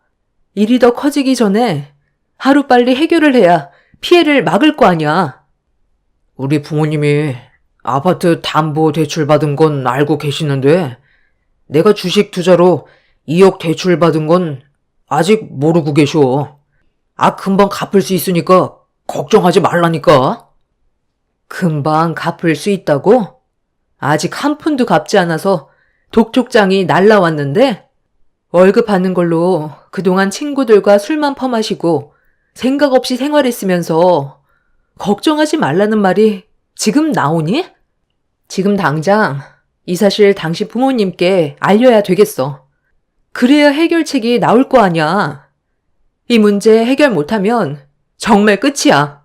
일이 더 커지기 전에 하루빨리 해결을 해야 피해를 막을 거 아니야. 우리 부모님이 아파트 담보 대출 받은 건 알고 계시는데 내가 주식 투자로 2억 대출 받은 건 아직 모르고 계셔. 금방 갚을 수 있으니까 걱정하지 말라니까. 금방 갚을 수 있다고? 아직 한 푼도 갚지 않아서 독촉장이 날라왔는데 월급 받는 걸로 그동안 친구들과 술만 퍼마시고 생각 없이 생활했으면서 걱정하지 말라는 말이 지금 나오니? 지금 당장 이 사실 당신 부모님께 알려야 되겠어. 그래야 해결책이 나올 거 아니야. 이 문제 해결 못하면 정말 끝이야.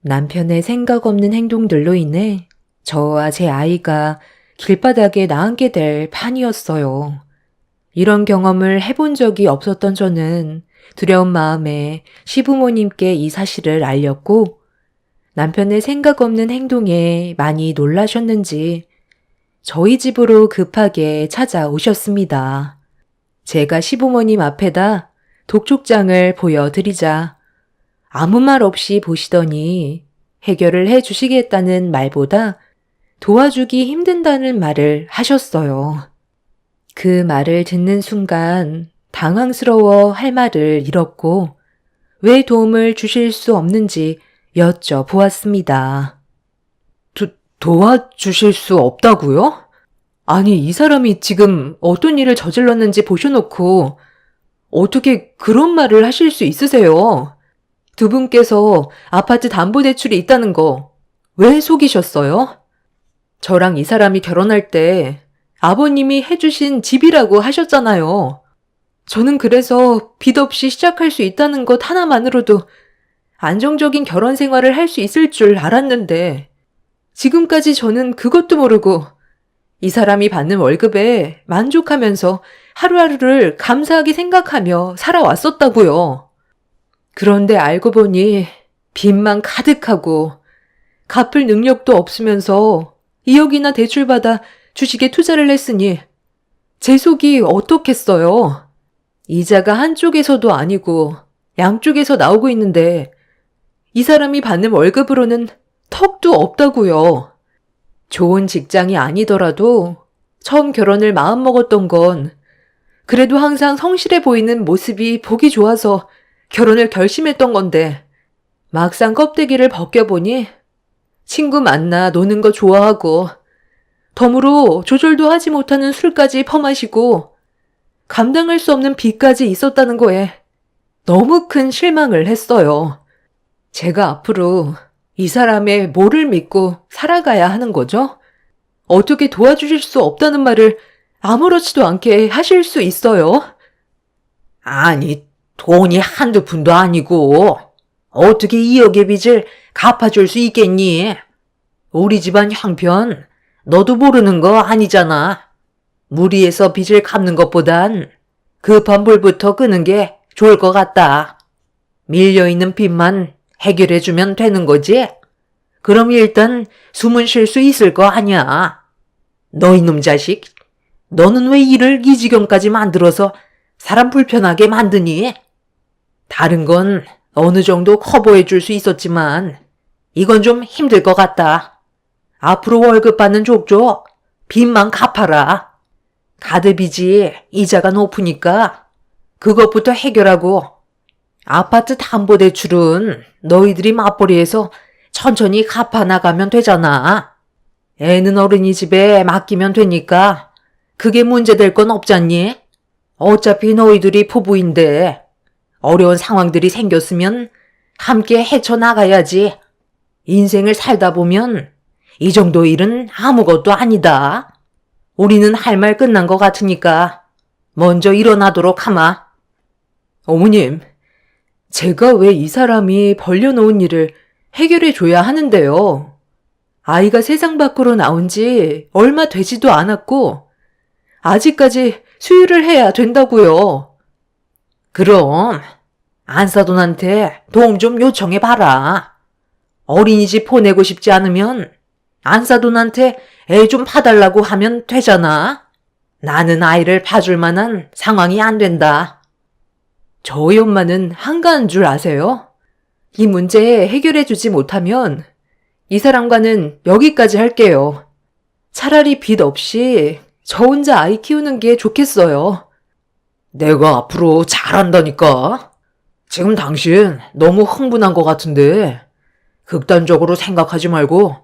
남편의 생각 없는 행동들로 인해 저와 제 아이가 길바닥에 나앉게 될 판이었어요. 이런 경험을 해본 적이 없었던 저는 두려운 마음에 시부모님께 이 사실을 알렸고 남편의 생각 없는 행동에 많이 놀라셨는지 저희 집으로 급하게 찾아오셨습니다. 제가 시부모님 앞에다 독촉장을 보여드리자 아무 말 없이 보시더니 해결을 해 주시겠다는 말보다 도와주기 힘든다는 말을 하셨어요. 그 말을 듣는 순간 당황스러워 할 말을 잃었고 왜 도움을 주실 수 없는지 여쭤보았습니다. 도와주실 수 없다고요? 아니, 이 사람이 지금 어떤 일을 저질렀는지 보셔놓고 어떻게 그런 말을 하실 수 있으세요? 두 분께서 아파트 담보대출이 있다는 거 왜 속이셨어요? 저랑 이 사람이 결혼할 때 아버님이 해주신 집이라고 하셨잖아요. 저는 그래서 빚 없이 시작할 수 있다는 것 하나만으로도 안정적인 결혼 생활을 할 수 있을 줄 알았는데 지금까지 저는 그것도 모르고 이 사람이 받는 월급에 만족하면서 하루하루를 감사하게 생각하며 살아왔었다고요. 그런데 알고 보니 빚만 가득하고 갚을 능력도 없으면서 2억이나 대출받아 주식에 투자를 했으니 제 속이 어떻겠어요. 이자가 한쪽에서도 아니고 양쪽에서 나오고 있는데 이 사람이 받는 월급으로는 턱도 없다고요. 좋은 직장이 아니더라도 처음 결혼을 마음먹었던 건 그래도 항상 성실해 보이는 모습이 보기 좋아서 결혼을 결심했던 건데 막상 껍데기를 벗겨보니 친구 만나 노는 거 좋아하고 덤으로 조절도 하지 못하는 술까지 퍼마시고 감당할 수 없는 빚까지 있었다는 거에 너무 큰 실망을 했어요. 제가 앞으로 이 사람의 뭐를 믿고 살아가야 하는 거죠? 어떻게 도와주실 수 없다는 말을 아무렇지도 않게 하실 수 있어요? 아니, 돈이 한두 푼도 아니고 어떻게 2억의 빚을 갚아줄 수 있겠니? 우리 집안 형편 너도 모르는 거 아니잖아. 무리해서 빚을 갚는 것보단 급한 불부터 끄는 게 좋을 것 같다. 밀려있는 빚만 해결해주면 되는 거지? 그럼 일단 숨은 쉴 수 있을 거 아니야. 너 이놈 자식, 너는 왜 일을 이 지경까지 만들어서 사람 불편하게 만드니? 다른 건 어느 정도 커버해 줄 수 있었지만 이건 좀 힘들 것 같다. 앞으로 월급 받는 족족 빚만 갚아라. 카드 빚이 이자가 높으니까 그것부터 해결하고 아파트 담보대출은 너희들이 맞벌이해서 천천히 갚아 나가면 되잖아. 애는 어린이 집에 맡기면 되니까 그게 문제될 건 없잖니? 어차피 너희들이 부부인데 어려운 상황들이 생겼으면 함께 헤쳐나가야지. 인생을 살다 보면 이 정도 일은 아무것도 아니다. 우리는 할 말 끝난 것 같으니까 먼저 일어나도록 하마. 어머님, 제가 왜 이 사람이 벌려놓은 일을 해결해 줘야 하는데요? 아이가 세상 밖으로 나온 지 얼마 되지도 않았고 아직까지 수유를 해야 된다고요. 그럼 안사돈한테 도움 좀 요청해봐라. 어린이집 보내고 싶지 않으면 안사돈한테 애 좀 봐달라고 하면 되잖아. 나는 아이를 봐줄 만한 상황이 안 된다. 저희 엄마는 한가한 줄 아세요? 이 문제 해결해 주지 못하면 이 사람과는 여기까지 할게요. 차라리 빚 없이 저 혼자 아이 키우는 게 좋겠어요. 내가 앞으로 잘한다니까. 지금 당신 너무 흥분한 것 같은데 극단적으로 생각하지 말고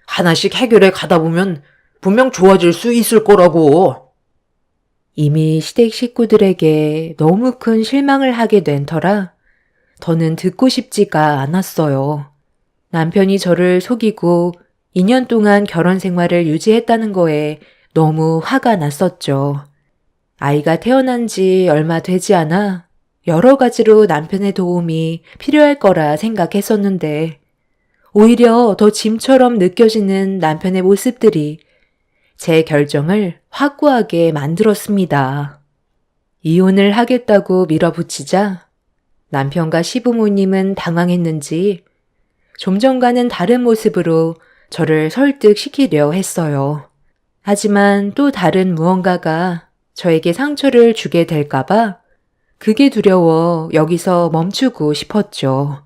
하나씩 해결해 가다 보면 분명 좋아질 수 있을 거라고. 이미 시댁 식구들에게 너무 큰 실망을 하게 된 터라 더는 듣고 싶지가 않았어요. 남편이 저를 속이고 2년 동안 결혼 생활을 유지했다는 거에 너무 화가 났었죠. 아이가 태어난 지 얼마 되지 않아 여러 가지로 남편의 도움이 필요할 거라 생각했었는데 오히려 더 짐처럼 느껴지는 남편의 모습들이 제 결정을 확고하게 만들었습니다. 이혼을 하겠다고 밀어붙이자 남편과 시부모님은 당황했는지 좀 전과는 다른 모습으로 저를 설득시키려 했어요. 하지만 또 다른 무언가가 저에게 상처를 주게 될까봐 그게 두려워 여기서 멈추고 싶었죠.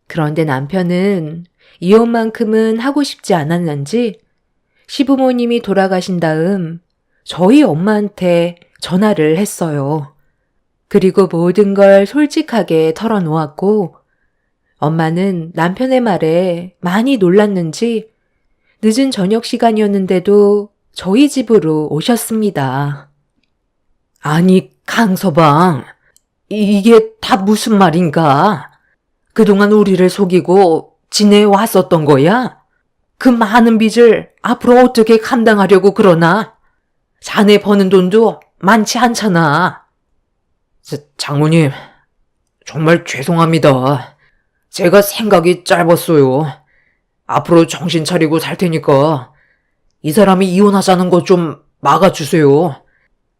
그런데 남편은 이혼만큼은 하고 싶지 않았는지 시부모님이 돌아가신 다음 저희 엄마한테 전화를 했어요. 그리고 모든 걸 솔직하게 털어놓았고 엄마는 남편의 말에 많이 놀랐는지 늦은 저녁 시간이었는데도 저희 집으로 오셨습니다. 아니, 강서방, 이게 다 무슨 말인가? 그동안 우리를 속이고 지내왔었던 거야? 그 많은 빚을 앞으로 어떻게 감당하려고 그러나? 자네 버는 돈도 많지 않잖아. 장모님, 정말 죄송합니다. 제가 생각이 짧았어요. 앞으로 정신 차리고 살 테니까 이 사람이 이혼하자는 거 좀 막아주세요.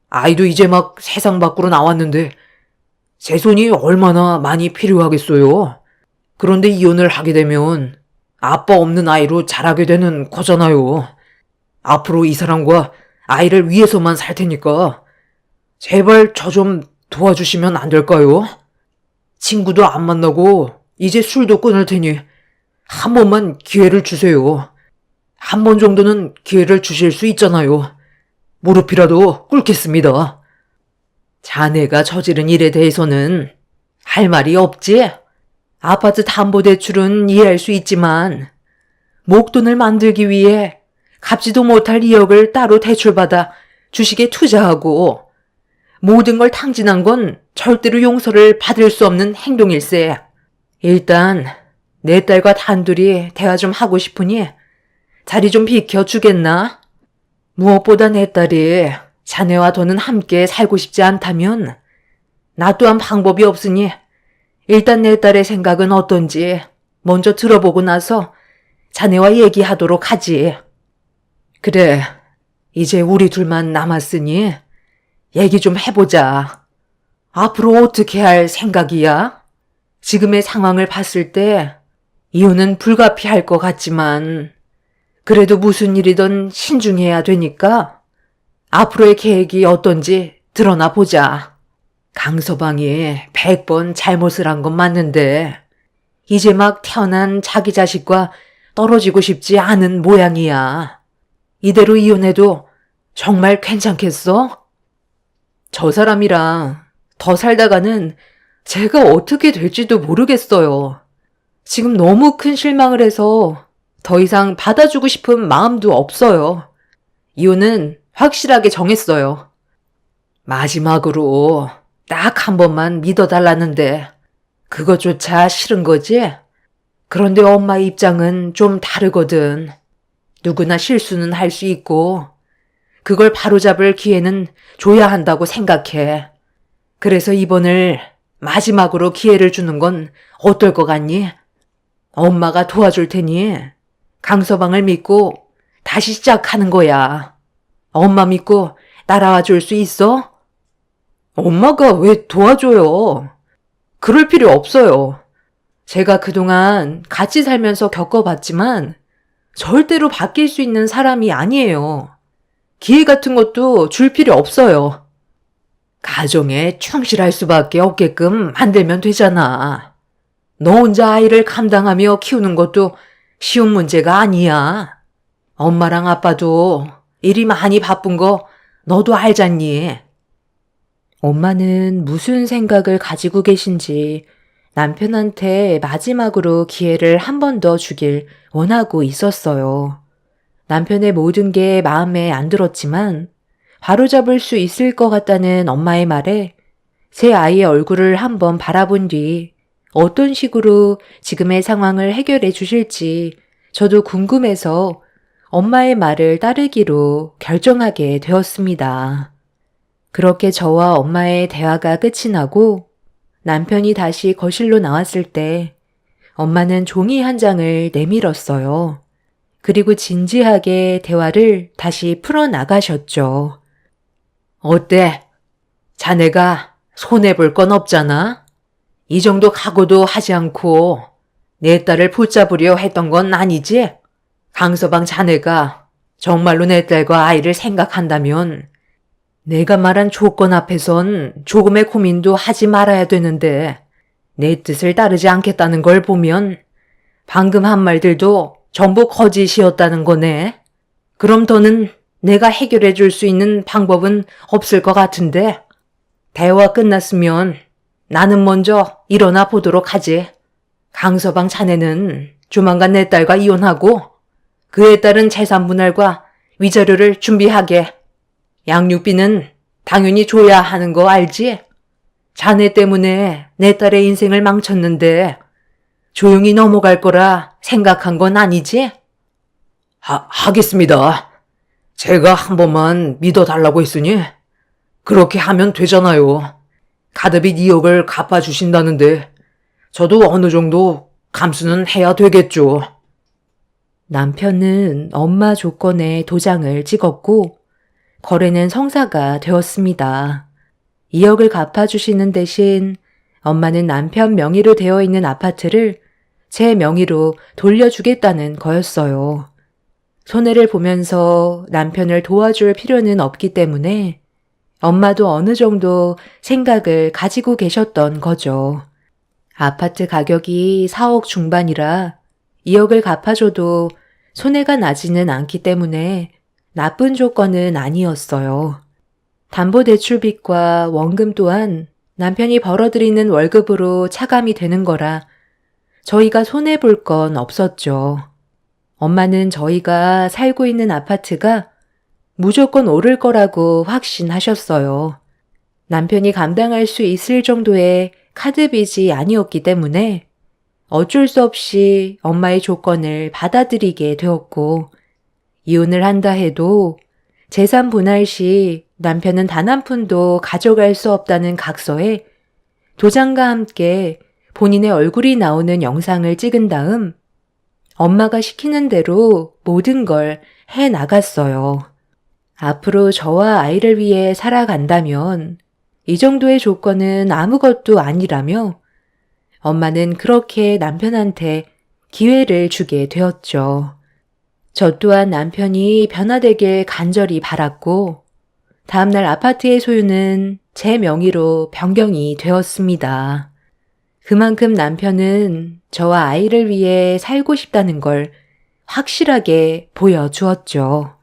아이도 이제 막 세상 밖으로 나왔는데 제 손이 얼마나 많이 필요하겠어요. 그런데 이혼을 하게 되면 아빠 없는 아이로 자라게 되는 거잖아요. 앞으로 이 사람과 아이를 위해서만 살 테니까 제발 저 좀 도와주시면 안 될까요? 친구도 안 만나고 이제 술도 끊을 테니 한 번만 기회를 주세요. 한 번 정도는 기회를 주실 수 있잖아요. 무릎이라도 꿇겠습니다. 자네가 저지른 일에 대해서는 할 말이 없지? 아파트 담보대출은 이해할 수 있지만 목돈을 만들기 위해 갚지도 못할 2억을 따로 대출받아 주식에 투자하고 모든 걸 탕진한 건 절대로 용서를 받을 수 없는 행동일세. 일단 내 딸과 단둘이 대화 좀 하고 싶으니 자리 좀 비켜주겠나? 무엇보다 내 딸이 자네와 더는 함께 살고 싶지 않다면 나 또한 방법이 없으니 일단 내 딸의 생각은 어떤지 먼저 들어보고 나서 자네와 얘기하도록 하지. 그래, 이제 우리 둘만 남았으니 얘기 좀 해보자. 앞으로 어떻게 할 생각이야? 지금의 상황을 봤을 때 이혼은 불가피할 것 같지만 그래도 무슨 일이든 신중해야 되니까 앞으로의 계획이 어떤지 드러나 보자. 강서방이 100번 잘못을 한 건 맞는데 이제 막 태어난 자기 자식과 떨어지고 싶지 않은 모양이야. 이대로 이혼해도 정말 괜찮겠어? 저 사람이랑 더 살다가는 제가 어떻게 될지도 모르겠어요. 지금 너무 큰 실망을 해서 더 이상 받아주고 싶은 마음도 없어요. 이혼은 확실하게 정했어요. 마지막으로 딱 한 번만 믿어달라는데 그것조차 싫은 거지? 그런데 엄마의 입장은 좀 다르거든. 누구나 실수는 할 수 있고 그걸 바로잡을 기회는 줘야 한다고 생각해. 그래서 이번을 마지막으로 기회를 주는 건 어떨 것 같니? 엄마가 도와줄 테니 강서방을 믿고 다시 시작하는 거야. 엄마 믿고 따라와 줄 수 있어? 엄마가 왜 도와줘요? 그럴 필요 없어요. 제가 그동안 같이 살면서 겪어봤지만 절대로 바뀔 수 있는 사람이 아니에요. 기회 같은 것도 줄 필요 없어요. 가정에 충실할 수밖에 없게끔 만들면 되잖아. 너 혼자 아이를 감당하며 키우는 것도 쉬운 문제가 아니야. 엄마랑 아빠도 일이 많이 바쁜 거 너도 알잖니. 엄마는 무슨 생각을 가지고 계신지 남편한테 마지막으로 기회를 한 번 더 주길 원하고 있었어요. 남편의 모든 게 마음에 안 들었지만 바로잡을 수 있을 것 같다는 엄마의 말에 새 아이의 얼굴을 한번 바라본 뒤 어떤 식으로 지금의 상황을 해결해 주실지 저도 궁금해서 엄마의 말을 따르기로 결정하게 되었습니다. 그렇게 저와 엄마의 대화가 끝이 나고 남편이 다시 거실로 나왔을 때 엄마는 종이 한 장을 내밀었어요. 그리고 진지하게 대화를 다시 풀어나가셨죠. 어때? 자네가 손해볼 건 없잖아? 이 정도 각오도 하지 않고 내 딸을 붙잡으려 했던 건 아니지? 강서방 자네가 정말로 내 딸과 아이를 생각한다면 내가 말한 조건 앞에선 조금의 고민도 하지 말아야 되는데 내 뜻을 따르지 않겠다는 걸 보면 방금 한 말들도 전부 거짓이었다는 거네. 그럼 더는 내가 해결해 줄 수 있는 방법은 없을 것 같은데 대화 끝났으면 나는 먼저 일어나 보도록 하지. 강서방 자네는 조만간 내 딸과 이혼하고 그에 따른 재산 분할과 위자료를 준비하게. 양육비는 당연히 줘야 하는 거 알지? 자네 때문에 내 딸의 인생을 망쳤는데 조용히 넘어갈 거라 생각한 건 아니지? 하겠습니다. 제가 한 번만 믿어달라고 했으니 그렇게 하면 되잖아요. 카드빚 2억을 갚아주신다는데 저도 어느 정도 감수는 해야 되겠죠. 남편은 엄마 조건에 도장을 찍었고 거래는 성사가 되었습니다. 2억을 갚아주시는 대신 엄마는 남편 명의로 되어 있는 아파트를 제 명의로 돌려주겠다는 거였어요. 손해를 보면서 남편을 도와줄 필요는 없기 때문에 엄마도 어느 정도 생각을 가지고 계셨던 거죠. 아파트 가격이 4억 중반이라 2억을 갚아줘도 손해가 나지는 않기 때문에 나쁜 조건은 아니었어요. 담보대출빚과 원금 또한 남편이 벌어들이는 월급으로 차감이 되는 거라 저희가 손해볼 건 없었죠. 엄마는 저희가 살고 있는 아파트가 무조건 오를 거라고 확신하셨어요. 남편이 감당할 수 있을 정도의 카드빚이 아니었기 때문에 어쩔 수 없이 엄마의 조건을 받아들이게 되었고, 이혼을 한다 해도 재산 분할 시 남편은 단 한 푼도 가져갈 수 없다는 각서에 도장과 함께 본인의 얼굴이 나오는 영상을 찍은 다음 엄마가 시키는 대로 모든 걸 해 나갔어요. 앞으로 저와 아이를 위해 살아간다면 이 정도의 조건은 아무것도 아니라며 엄마는 그렇게 남편한테 기회를 주게 되었죠. 저 또한 남편이 변화되길 간절히 바랐고 다음날 아파트의 소유는 제 명의로 변경이 되었습니다. 그만큼 남편은 저와 아이를 위해 살고 싶다는 걸 확실하게 보여주었죠.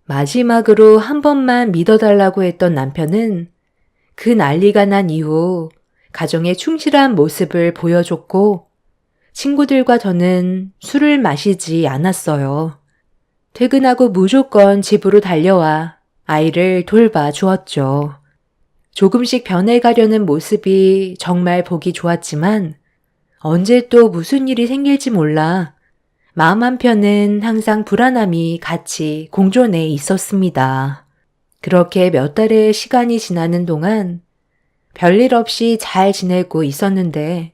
마지막으로 한 번만 믿어달라고 했던 남편은 그 난리가 난 이후 가정에 충실한 모습을 보여줬고 친구들과 저는 술을 마시지 않았어요. 퇴근하고 무조건 집으로 달려와 아이를 돌봐주었죠. 조금씩 변해가려는 모습이 정말 보기 좋았지만 언제 또 무슨 일이 생길지 몰라 마음 한편은 항상 불안함이 같이 공존해 있었습니다. 그렇게 몇 달의 시간이 지나는 동안 별일 없이 잘 지내고 있었는데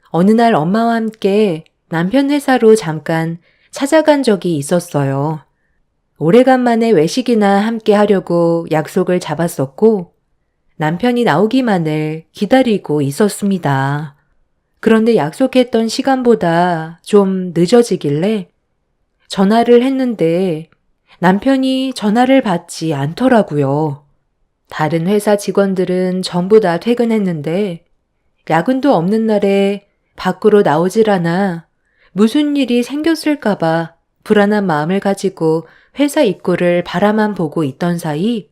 어느 날 엄마와 함께 남편 회사로 잠깐 찾아간 적이 있었어요. 오래간만에 외식이나 함께 하려고 약속을 잡았었고 남편이 나오기만을 기다리고 있었습니다. 그런데 약속했던 시간보다 좀 늦어지길래 전화를 했는데 남편이 전화를 받지 않더라고요. 다른 회사 직원들은 전부 다 퇴근했는데 야근도 없는 날에 밖으로 나오질 않아 무슨 일이 생겼을까봐 불안한 마음을 가지고 회사 입구를 바라만 보고 있던 사이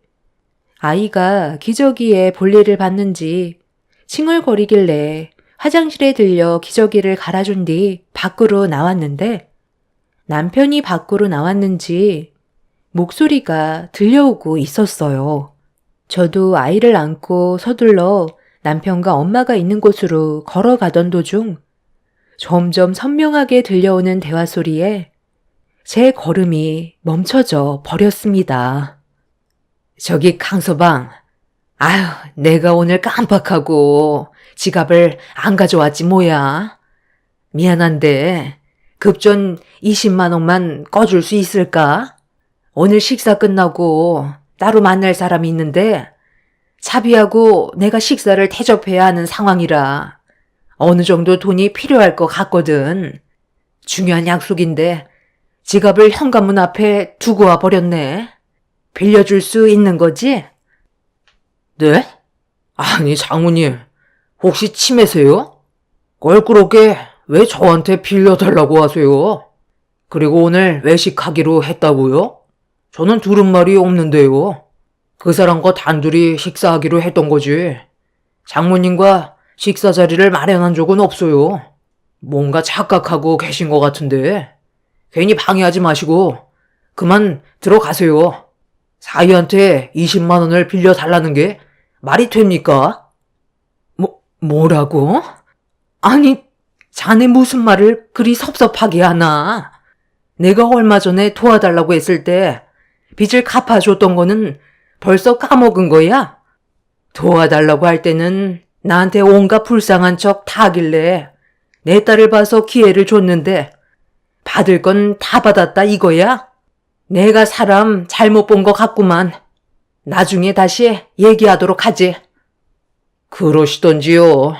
아이가 기저귀에 볼일을 봤는지 칭얼거리길래 화장실에 들려 기저귀를 갈아준 뒤 밖으로 나왔는데 남편이 밖으로 나왔는지 목소리가 들려오고 있었어요. 저도 아이를 안고 서둘러 남편과 엄마가 있는 곳으로 걸어가던 도중 점점 선명하게 들려오는 대화 소리에 제 걸음이 멈춰져 버렸습니다. 저기 강서방, 아휴, 내가 오늘 깜빡하고 지갑을 안 가져왔지 뭐야. 미안한데 급전 20만 원만 꺼줄 수 있을까? 오늘 식사 끝나고 따로 만날 사람이 있는데 차비하고 내가 식사를 대접해야 하는 상황이라 어느 정도 돈이 필요할 것 같거든. 중요한 약속인데 지갑을 현관문 앞에 두고 와 버렸네. 빌려줄 수 있는 거지? 네? 아니 장모님, 혹시 치매세요? 껄끄럽게 왜 저한테 빌려달라고 하세요? 그리고 오늘 외식하기로 했다고요? 저는 들은 말이 없는데요. 그 사람과 단둘이 식사하기로 했던 거지. 장모님과 식사 자리를 마련한 적은 없어요. 뭔가 착각하고 계신 것 같은데 괜히 방해하지 마시고 그만 들어가세요. 사위한테 20만 원을 빌려달라는 게 말이 됩니까? 뭐라고? 아니, 자네 무슨 말을 그리 섭섭하게 하나? 내가 얼마 전에 도와달라고 했을 때 빚을 갚아줬던 거는 벌써 까먹은 거야? 도와달라고 할 때는 나한테 온갖 불쌍한 척 다 하길래 내 딸을 봐서 기회를 줬는데 받을 건 다 받았다 이거야? 내가 사람 잘못 본 것 같구만. 나중에 다시 얘기하도록 하지. 그러시던지요.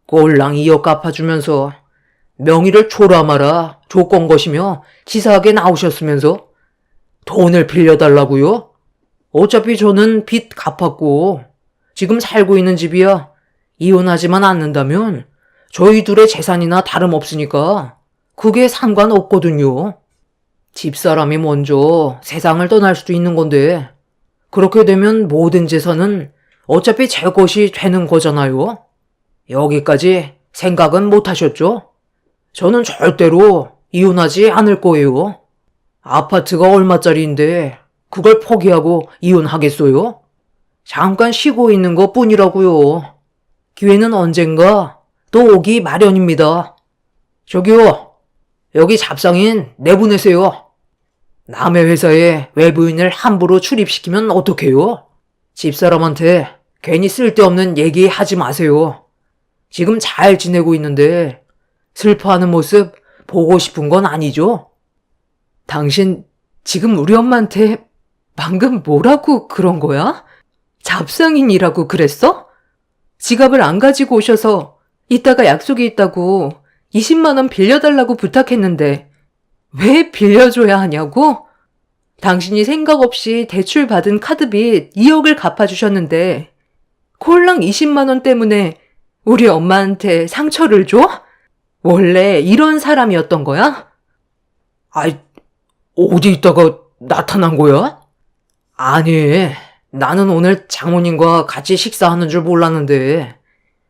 꼴랑 이어 갚아주면서 명의를 줘라 마라 조건 것이며 치사하게 나오셨으면서 돈을 빌려달라고요? 어차피 저는 빚 갚았고 지금 살고 있는 집이야. 이혼하지만 않는다면 저희 둘의 재산이나 다름없으니까 그게 상관없거든요. 집사람이 먼저 세상을 떠날 수도 있는 건데 그렇게 되면 모든 재산은 어차피 제 것이 되는 거잖아요. 여기까지 생각은 못 하셨죠? 저는 절대로 이혼하지 않을 거예요. 아파트가 얼마짜리인데 그걸 포기하고 이혼하겠어요? 잠깐 쉬고 있는 것 뿐이라고요. 기회는 언젠가 또 오기 마련입니다. 저기요, 여기 잡상인 내보내세요. 남의 회사에 외부인을 함부로 출입시키면 어떡해요? 집사람한테 괜히 쓸데없는 얘기 하지 마세요. 지금 잘 지내고 있는데 슬퍼하는 모습 보고 싶은 건 아니죠? 당신 지금 우리 엄마한테 방금 뭐라고 그런 거야? 잡상인이라고 그랬어? 지갑을 안 가지고 오셔서 이따가 약속이 있다고 20만 원 빌려달라고 부탁했는데 왜 빌려줘야 하냐고? 당신이 생각 없이 대출 받은 카드빚 2억을 갚아주셨는데 콜랑 20만 원 때문에 우리 엄마한테 상처를 줘? 원래 이런 사람이었던 거야? 아이, 어디 있다가 나타난 거야? 아니, 나는 오늘 장모님과 같이 식사하는 줄 몰랐는데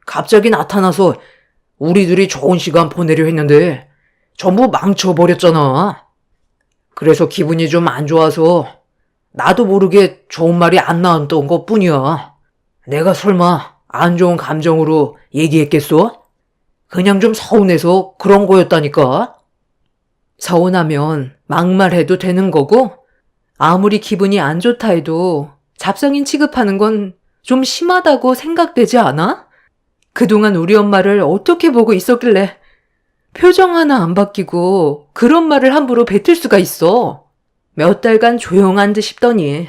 갑자기 나타나서 우리 둘이 좋은 시간 보내려 했는데 전부 망쳐버렸잖아. 그래서 기분이 좀 안 좋아서 나도 모르게 좋은 말이 안 나왔던 것 뿐이야. 내가 설마 안 좋은 감정으로 얘기했겠어? 그냥 좀 서운해서 그런 거였다니까. 서운하면 막말해도 되는 거고 아무리 기분이 안 좋다 해도 잡상인 취급하는 건 좀 심하다고 생각되지 않아? 그동안 우리 엄마를 어떻게 보고 있었길래 표정 하나 안 바뀌고 그런 말을 함부로 뱉을 수가 있어. 몇 달간 조용한 듯 싶더니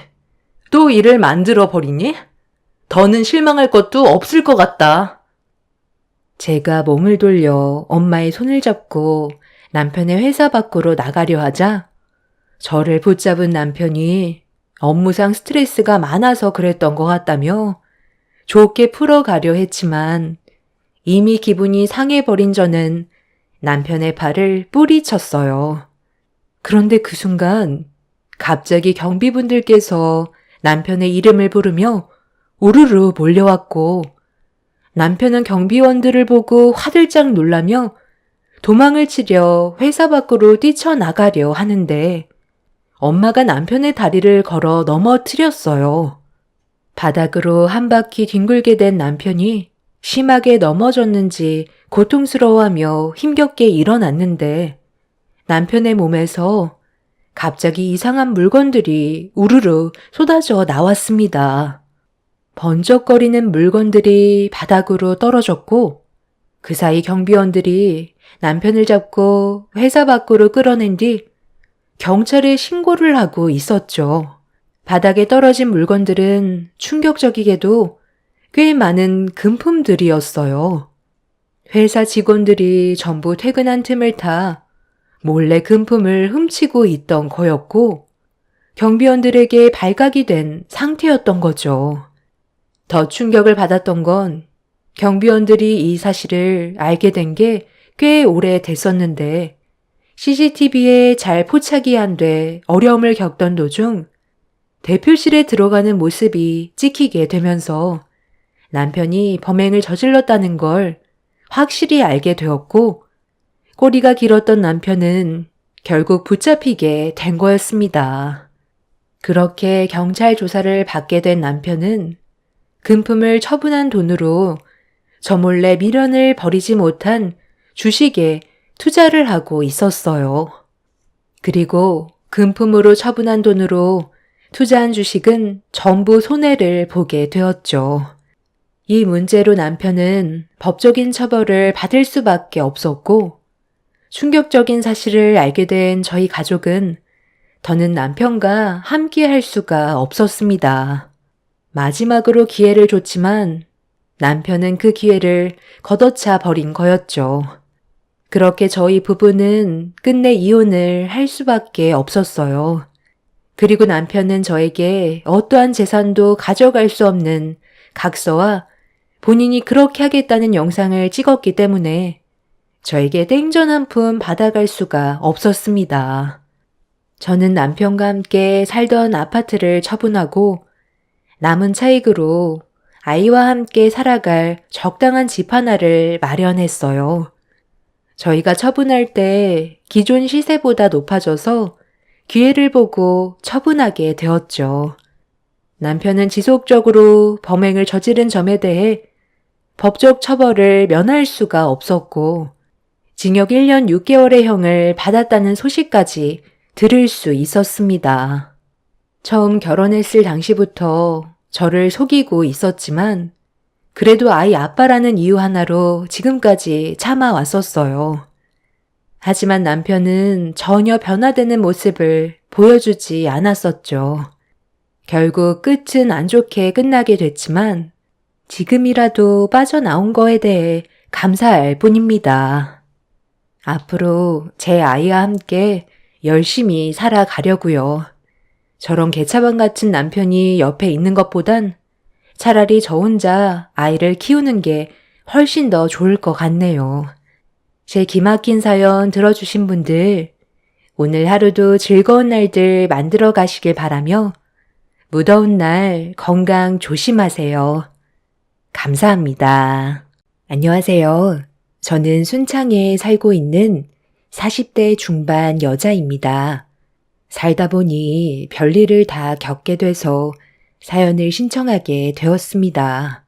또 일을 만들어 버리니? 더는 실망할 것도 없을 것 같다. 제가 몸을 돌려 엄마의 손을 잡고 남편의 회사 밖으로 나가려 하자 저를 붙잡은 남편이 업무상 스트레스가 많아서 그랬던 것 같다며 좋게 풀어가려 했지만 이미 기분이 상해버린 저는 남편의 발을 뿌리쳤어요. 그런데 그 순간 갑자기 경비분들께서 남편의 이름을 부르며 우르르 몰려왔고 남편은 경비원들을 보고 화들짝 놀라며 도망을 치려 회사 밖으로 뛰쳐나가려 하는데 엄마가 남편의 다리를 걸어 넘어뜨렸어요. 바닥으로 한 바퀴 뒹굴게 된 남편이 심하게 넘어졌는지 고통스러워하며 힘겹게 일어났는데 남편의 몸에서 갑자기 이상한 물건들이 우르르 쏟아져 나왔습니다. 번쩍거리는 물건들이 바닥으로 떨어졌고 그 사이 경비원들이 남편을 잡고 회사 밖으로 끌어낸 뒤 경찰에 신고를 하고 있었죠. 바닥에 떨어진 물건들은 충격적이게도 꽤 많은 금품들이었어요. 회사 직원들이 전부 퇴근한 틈을 타 몰래 금품을 훔치고 있던 거였고 경비원들에게 발각이 된 상태였던 거죠. 더 충격을 받았던 건 경비원들이 이 사실을 알게 된 게 꽤 오래 됐었는데 CCTV에 잘 포착이 안 돼 어려움을 겪던 도중 대표실에 들어가는 모습이 찍히게 되면서 남편이 범행을 저질렀다는 걸 확실히 알게 되었고 꼬리가 길었던 남편은 결국 붙잡히게 된 거였습니다. 그렇게 경찰 조사를 받게 된 남편은 금품을 처분한 돈으로 저 몰래 미련을 버리지 못한 주식에 투자를 하고 있었어요. 그리고 금품으로 처분한 돈으로 투자한 주식은 전부 손해를 보게 되었죠. 이 문제로 남편은 법적인 처벌을 받을 수밖에 없었고, 충격적인 사실을 알게 된 저희 가족은 더는 남편과 함께 할 수가 없었습니다. 마지막으로 기회를 줬지만 남편은 그 기회를 걷어차 버린 거였죠. 그렇게 저희 부부는 끝내 이혼을 할 수밖에 없었어요. 그리고 남편은 저에게 어떠한 재산도 가져갈 수 없는 각서와 본인이 그렇게 하겠다는 영상을 찍었기 때문에 저에게 땡전 한 푼 받아갈 수가 없었습니다. 저는 남편과 함께 살던 아파트를 처분하고 남은 차익으로 아이와 함께 살아갈 적당한 집 하나를 마련했어요. 저희가 처분할 때 기존 시세보다 높아져서 기회를 보고 처분하게 되었죠. 남편은 지속적으로 범행을 저지른 점에 대해 법적 처벌을 면할 수가 없었고 징역 1년 6개월의 형을 받았다는 소식까지 들을 수 있었습니다. 처음 결혼했을 당시부터 저를 속이고 있었지만 그래도 아이 아빠라는 이유 하나로 지금까지 참아왔었어요. 하지만 남편은 전혀 변화되는 모습을 보여주지 않았었죠. 결국 끝은 안 좋게 끝나게 됐지만 지금이라도 빠져나온 거에 대해 감사할 뿐입니다. 앞으로 제 아이와 함께 열심히 살아가려고요. 저런 개차반 같은 남편이 옆에 있는 것보단 차라리 저 혼자 아이를 키우는 게 훨씬 더 좋을 것 같네요. 제 기막힌 사연 들어주신 분들, 오늘 하루도 즐거운 날들 만들어 가시길 바라며 무더운 날 건강 조심하세요. 감사합니다. 안녕하세요. 저는 순창에 살고 있는 40대 중반 여자입니다. 살다 보니 별일을 다 겪게 돼서 사연을 신청하게 되었습니다.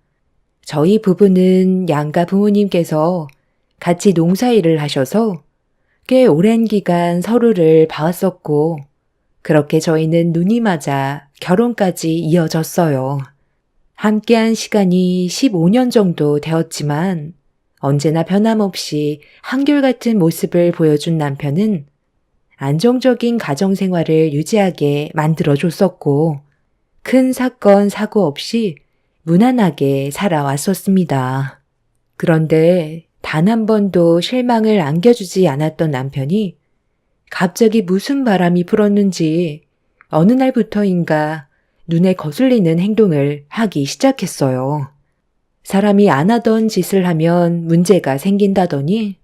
저희 부부는 양가 부모님께서 같이 농사일을 하셔서 꽤 오랜 기간 서로를 봐왔었고 그렇게 저희는 눈이 맞아 결혼까지 이어졌어요. 함께한 시간이 15년 정도 되었지만 언제나 변함없이 한결같은 모습을 보여준 남편은 안정적인 가정생활을 유지하게 만들어줬었고 큰 사건, 사고 없이 무난하게 살아왔었습니다. 그런데 단 한 번도 실망을 안겨주지 않았던 남편이 갑자기 무슨 바람이 불었는지 어느 날부터인가 눈에 거슬리는 행동을 하기 시작했어요. 사람이 안 하던 짓을 하면 문제가 생긴다더니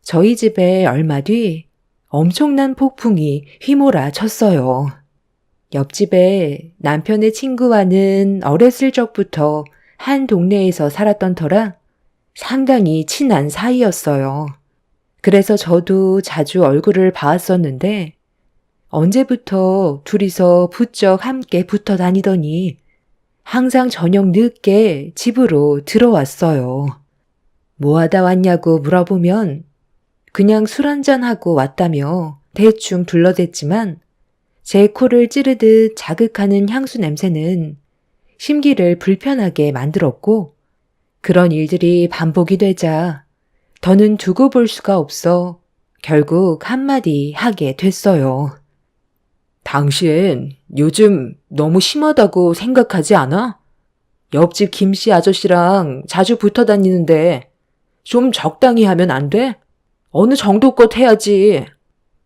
저희 집에 얼마 뒤 엄청난 폭풍이 휘몰아쳤어요. 옆집에 남편의 친구와는 어렸을 적부터 한 동네에서 살았던 터라 상당히 친한 사이였어요. 그래서 저도 자주 얼굴을 봐왔었는데 언제부터 둘이서 부쩍 함께 붙어 다니더니 항상 저녁 늦게 집으로 들어왔어요. 뭐 하다 왔냐고 물어보면 그냥 술 한잔하고 왔다며 대충 둘러댔지만 제 코를 찌르듯 자극하는 향수 냄새는 심기를 불편하게 만들었고 그런 일들이 반복이 되자 더는 두고 볼 수가 없어 결국 한마디 하게 됐어요. 당신 요즘 너무 심하다고 생각하지 않아? 옆집 김씨 아저씨랑 자주 붙어 다니는데 좀 적당히 하면 안 돼? 어느 정도껏 해야지.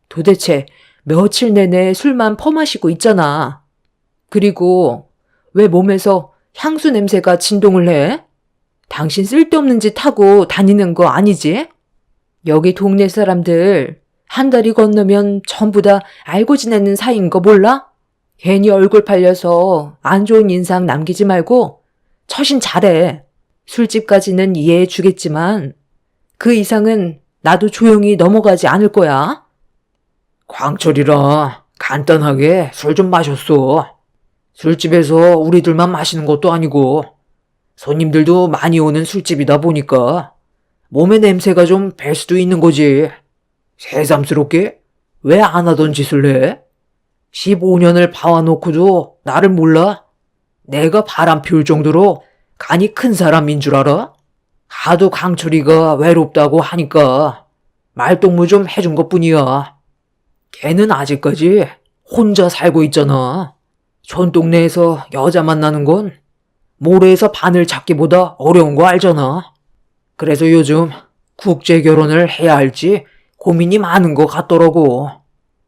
도대체 며칠 내내 술만 퍼마시고 있잖아. 그리고 왜 몸에서 향수 냄새가 진동을 해? 당신 쓸데없는 짓 하고 다니는 거 아니지? 여기 동네 사람들 한 달이 건너면 전부 다 알고 지내는 사이인 거 몰라? 괜히 얼굴 팔려서 안 좋은 인상 남기지 말고 처신 잘해. 술집까지는 이해해 주겠지만 그 이상은 나도 조용히 넘어가지 않을 거야. 광철이라 간단하게 술 좀 마셨어. 술집에서 우리들만 마시는 것도 아니고 손님들도 많이 오는 술집이다 보니까 몸에 냄새가 좀 배 수도 있는 거지. 새삼스럽게 왜 안 하던 짓을 해? 15년을 봐와놓고도 나를 몰라? 내가 바람 피울 정도로 간이 큰 사람인 줄 알아? 하도 강철이가 외롭다고 하니까 말동무 좀 해준 것뿐이야. 걔는 아직까지 혼자 살고 있잖아. 촌동네에서 여자 만나는 건 모래에서 바늘 찾기보다 어려운 거 알잖아. 그래서 요즘 국제 결혼을 해야 할지 고민이 많은 것 같더라고.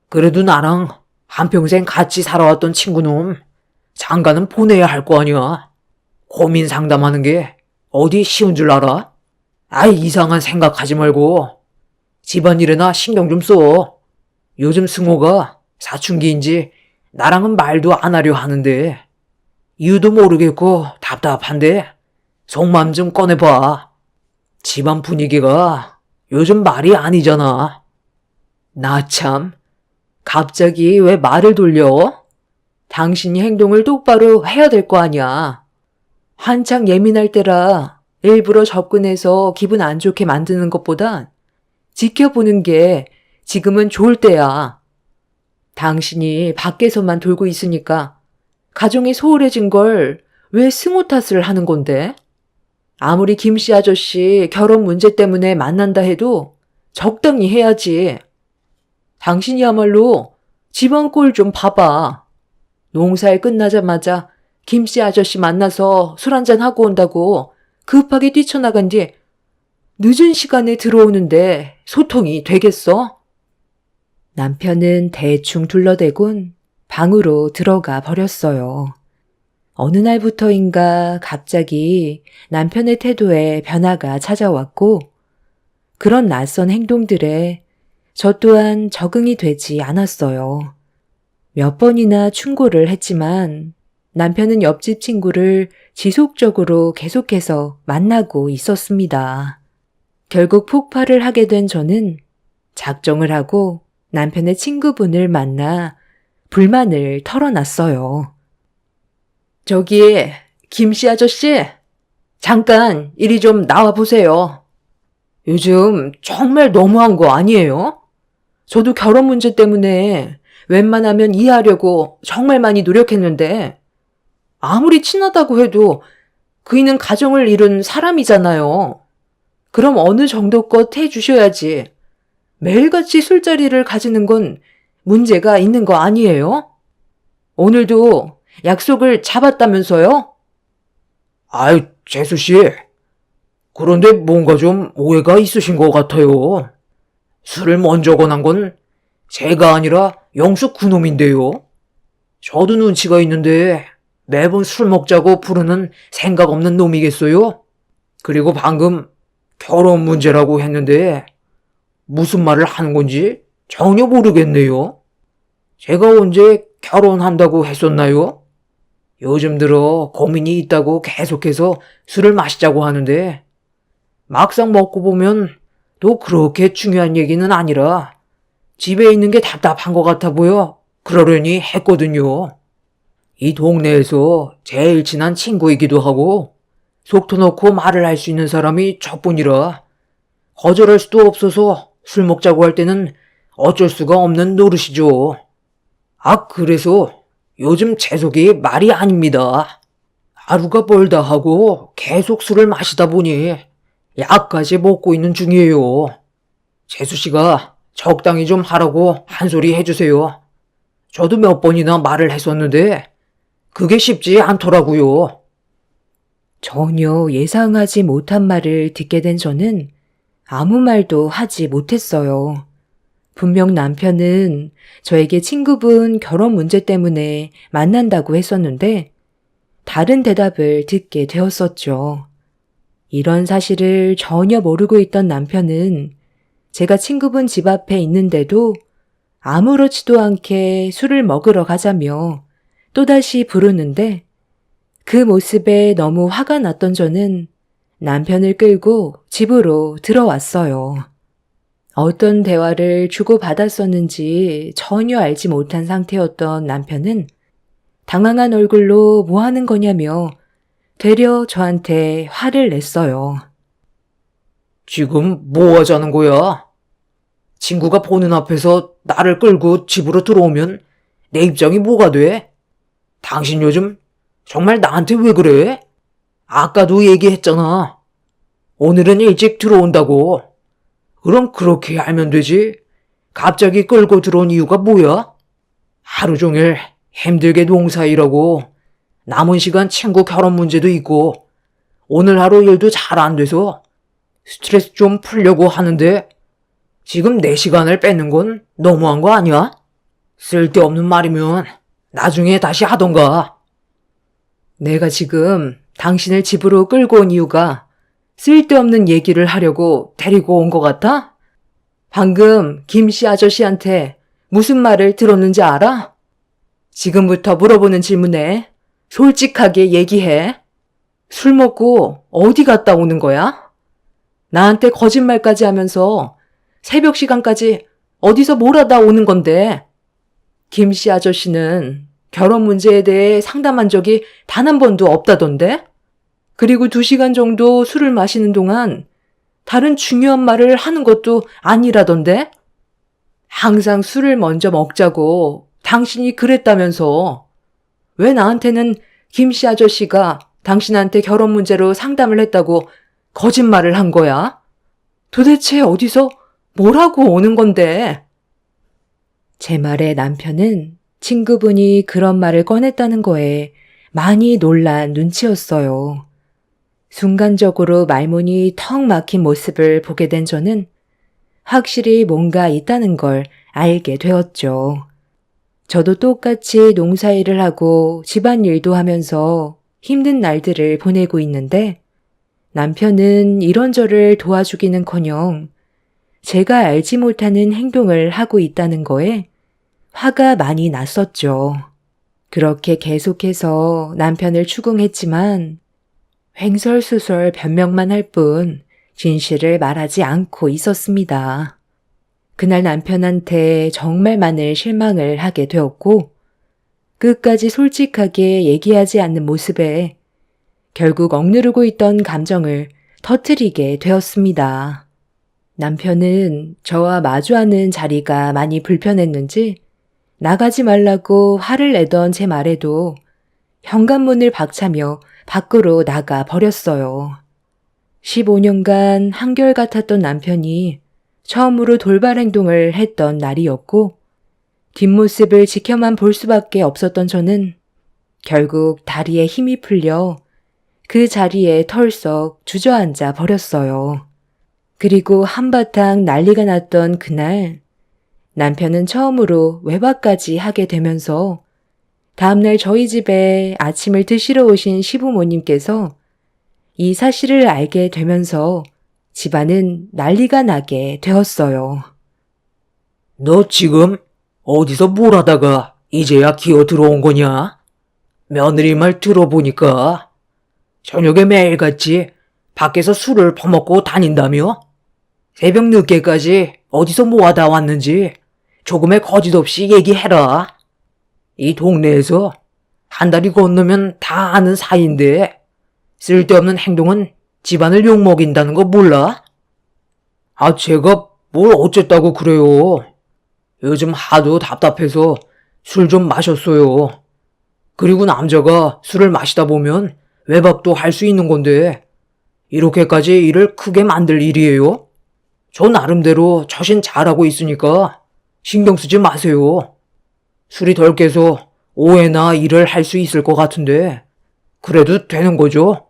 그래도 나랑 한평생 같이 살아왔던 친구놈 장가는 보내야 할 거 아니야. 고민 상담하는 게 어디 쉬운 줄 알아? 아이, 이상한 생각하지 말고 집안일에나 신경 좀 써. 요즘 승호가 사춘기인지 나랑은 말도 안 하려 하는데 이유도 모르겠고 답답한데 속마음 좀 꺼내봐. 집안 분위기가 요즘 말이 아니잖아. 나 참, 갑자기 왜 말을 돌려? 당신이 행동을 똑바로 해야 될 거 아니야. 한창 예민할 때라 일부러 접근해서 기분 안 좋게 만드는 것보단 지켜보는 게 지금은 좋을 때야. 당신이 밖에서만 돌고 있으니까 가정이 소홀해진 걸 왜 승호 탓을 하는 건데? 아무리 김씨 아저씨 결혼 문제 때문에 만난다 해도 적당히 해야지. 당신이야말로 집안 꼴 좀 봐봐. 농사일 끝나자마자 김씨 아저씨 만나서 술 한잔 하고 온다고 급하게 뛰쳐나간 뒤 늦은 시간에 들어오는데 소통이 되겠어? 남편은 대충 둘러대곤 방으로 들어가 버렸어요. 어느 날부터인가 갑자기 남편의 태도에 변화가 찾아왔고, 그런 낯선 행동들에 저 또한 적응이 되지 않았어요. 몇 번이나 충고를 했지만 남편은 옆집 친구를 지속적으로 계속해서 만나고 있었습니다. 결국 폭발을 하게 된 저는 작정을 하고 남편의 친구분을 만나 불만을 털어놨어요. 저기, 김씨 아저씨, 잠깐 이리 좀 나와보세요. 요즘 정말 너무한 거 아니에요? 저도 결혼 문제 때문에 웬만하면 이해하려고 정말 많이 노력했는데 아무리 친하다고 해도 그이는 가정을 이룬 사람이잖아요. 그럼 어느 정도껏 해주셔야지. 매일같이 술자리를 가지는 건 문제가 있는 거 아니에요? 오늘도 약속을 잡았다면서요? 아이, 재수씨. 그런데 뭔가 좀 오해가 있으신 것 같아요. 술을 먼저 권한 건 제가 아니라 영숙 그놈인데요. 저도 눈치가 있는데 매번 술 먹자고 부르는 생각 없는 놈이겠어요? 그리고 방금 결혼 문제라고 했는데 무슨 말을 하는 건지 전혀 모르겠네요. 제가 언제 결혼한다고 했었나요? 요즘 들어 고민이 있다고 계속해서 술을 마시자고 하는데 막상 먹고 보면 또 그렇게 중요한 얘기는 아니라 집에 있는 게 답답한 것 같아 보여 그러려니 했거든요. 이 동네에서 제일 친한 친구이기도 하고 속 터놓고 말을 할 수 있는 사람이 저뿐이라 거절할 수도 없어서 술 먹자고 할 때는 어쩔 수가 없는 노릇이죠. 아, 그래서 요즘 제 속이 말이 아닙니다. 하루가 멀다 하고 계속 술을 마시다 보니 약까지 먹고 있는 중이에요. 재수씨가 적당히 좀 하라고 한 소리 해주세요. 저도 몇 번이나 말을 했었는데 그게 쉽지 않더라고요. 전혀 예상하지 못한 말을 듣게 된 저는 아무 말도 하지 못했어요. 분명 남편은 저에게 친구분 결혼 문제 때문에 만난다고 했었는데 다른 대답을 듣게 되었었죠. 이런 사실을 전혀 모르고 있던 남편은 제가 친구분 집 앞에 있는데도 아무렇지도 않게 술을 먹으러 가자며 또다시 부르는데 그 모습에 너무 화가 났던 저는 남편을 끌고 집으로 들어왔어요. 어떤 대화를 주고받았었는지 전혀 알지 못한 상태였던 남편은 당황한 얼굴로 뭐 하는 거냐며 되려 저한테 화를 냈어요. 지금 뭐 하자는 거야? 친구가 보는 앞에서 나를 끌고 집으로 들어오면 내 입장이 뭐가 돼? 당신 요즘 정말 나한테 왜 그래? 아까도 얘기했잖아. 오늘은 일찍 들어온다고. 그럼 그렇게 알면 되지. 갑자기 끌고 들어온 이유가 뭐야? 하루 종일 힘들게 농사일하고 남은 시간 친구 결혼 문제도 있고 오늘 하루 일도 잘 안 돼서 스트레스 좀 풀려고 하는데 지금 내 시간을 뺏는 건 너무한 거 아니야? 쓸데없는 말이면 나중에 다시 하던가. 내가 지금 당신을 집으로 끌고 온 이유가 쓸데없는 얘기를 하려고 데리고 온 것 같아? 방금 김씨 아저씨한테 무슨 말을 들었는지 알아? 지금부터 물어보는 질문에 솔직하게 얘기해. 술 먹고 어디 갔다 오는 거야? 나한테 거짓말까지 하면서 새벽 시간까지 어디서 뭘 하다 오는 건데? 김씨 아저씨는 결혼 문제에 대해 상담한 적이 단 한 번도 없다던데? 그리고 2시간 정도 술을 마시는 동안 다른 중요한 말을 하는 것도 아니라던데? 항상 술을 먼저 먹자고 당신이 그랬다면서 왜 나한테는 김씨 아저씨가 당신한테 결혼 문제로 상담을 했다고 거짓말을 한 거야? 도대체 어디서 뭘 하고 오는 건데? 제 말에 남편은 친구분이 그런 말을 꺼냈다는 거에 많이 놀란 눈치였어요. 순간적으로 말문이 턱 막힌 모습을 보게 된 저는 확실히 뭔가 있다는 걸 알게 되었죠. 저도 똑같이 농사일을 하고 집안일도 하면서 힘든 날들을 보내고 있는데 남편은 이런저를 도와주기는커녕 제가 알지 못하는 행동을 하고 있다는 거에 화가 많이 났었죠. 그렇게 계속해서 남편을 추궁했지만 횡설수설 변명만 할 뿐 진실을 말하지 않고 있었습니다. 그날 남편한테 정말 많은 실망을 하게 되었고 끝까지 솔직하게 얘기하지 않는 모습에 결국 억누르고 있던 감정을 터뜨리게 되었습니다. 남편은 저와 마주하는 자리가 많이 불편했는지 나가지 말라고 화를 내던 제 말에도 현관문을 박차며 밖으로 나가 버렸어요. 15년간 한결같았던 남편이 처음으로 돌발 행동을 했던 날이었고 뒷모습을 지켜만 볼 수밖에 없었던 저는 결국 다리에 힘이 풀려 그 자리에 털썩 주저앉아 버렸어요. 그리고 한바탕 난리가 났던 그날 남편은 처음으로 외박까지 하게 되면서 다음날 저희 집에 아침을 드시러 오신 시부모님께서 이 사실을 알게 되면서 집안은 난리가 나게 되었어요. 너 지금 어디서 뭘 하다가 이제야 기어 들어온 거냐? 며느리 말 들어보니까 저녁에 매일같이 밖에서 술을 퍼먹고 다닌다며? 새벽 늦게까지 어디서 뭐 하다 왔는지 조금의 거짓 없이 얘기해라. 이 동네에서 한 달이 건너면 다 아는 사이인데 쓸데없는 행동은 집안을 욕먹인다는 거 몰라? 아, 제가 뭘 어쨌다고 그래요. 요즘 하도 답답해서 술 좀 마셨어요. 그리고 남자가 술을 마시다 보면 외박도 할 수 있는 건데 이렇게까지 일을 크게 만들 일이에요? 저 나름대로 처신 잘하고 있으니까 신경 쓰지 마세요. 술이 덜 깨서 오해나 일을 할 수 있을 것 같은데 그래도 되는 거죠?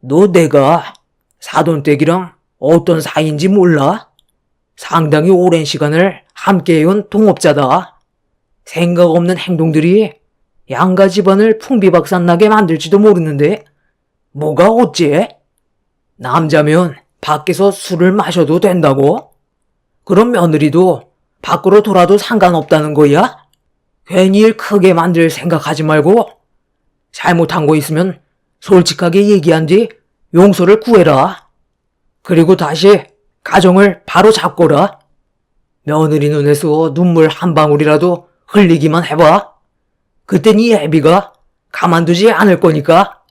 너 내가 사돈댁이랑 어떤 사이인지 몰라? 상당히 오랜 시간을 함께해온 동업자다. 생각 없는 행동들이 양가 집안을 풍비박산나게 만들지도 모르는데 뭐가 어째? 남자면 밖에서 술을 마셔도 된다고? 그럼 며느리도 밖으로 돌아도 상관없다는 거야? 괜히 일 크게 만들 생각하지 말고 잘못한 거 있으면 솔직하게 얘기한 뒤 용서를 구해라. 그리고 다시 가정을 바로 잡거라. 며느리 눈에서 눈물 한 방울이라도 흘리기만 해봐. 그땐 이 애비가 가만두지 않을 거니까.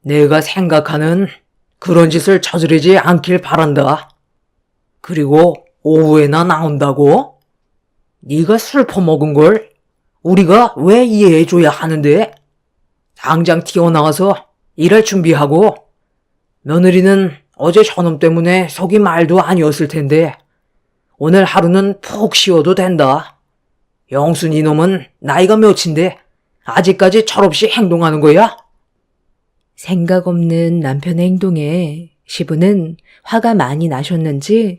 내가 생각하는 그런 짓을 저지르지 않길 바란다. 그리고 오후에나 나온다고? 네가 술 퍼먹은 걸 우리가 왜 이해해줘야 하는데? 당장 튀어나와서 일할 준비하고. 며느리는 어제 저놈 때문에 속이 말도 아니었을 텐데 오늘 하루는 푹 쉬어도 된다. 영순이 놈은 나이가 몇인데 아직까지 철없이 행동하는 거야? 생각 없는 남편의 행동에 시부는 화가 많이 나셨는지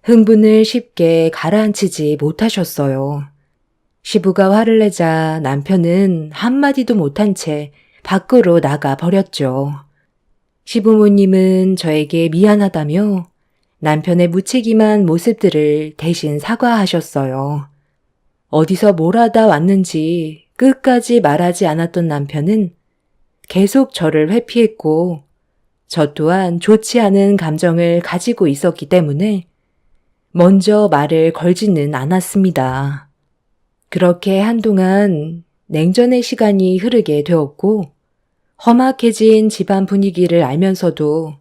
흥분을 쉽게 가라앉히지 못하셨어요. 시부가 화를 내자 남편은 한마디도 못한 채 밖으로 나가 버렸죠. 시부모님은 저에게 미안하다며 남편의 무책임한 모습들을 대신 사과하셨어요. 어디서 뭘 하다 왔는지 끝까지 말하지 않았던 남편은 계속 저를 회피했고 저 또한 좋지 않은 감정을 가지고 있었기 때문에 먼저 말을 걸지는 않았습니다. 그렇게 한동안 냉전의 시간이 흐르게 되었고 험악해진 집안 분위기를 알면서도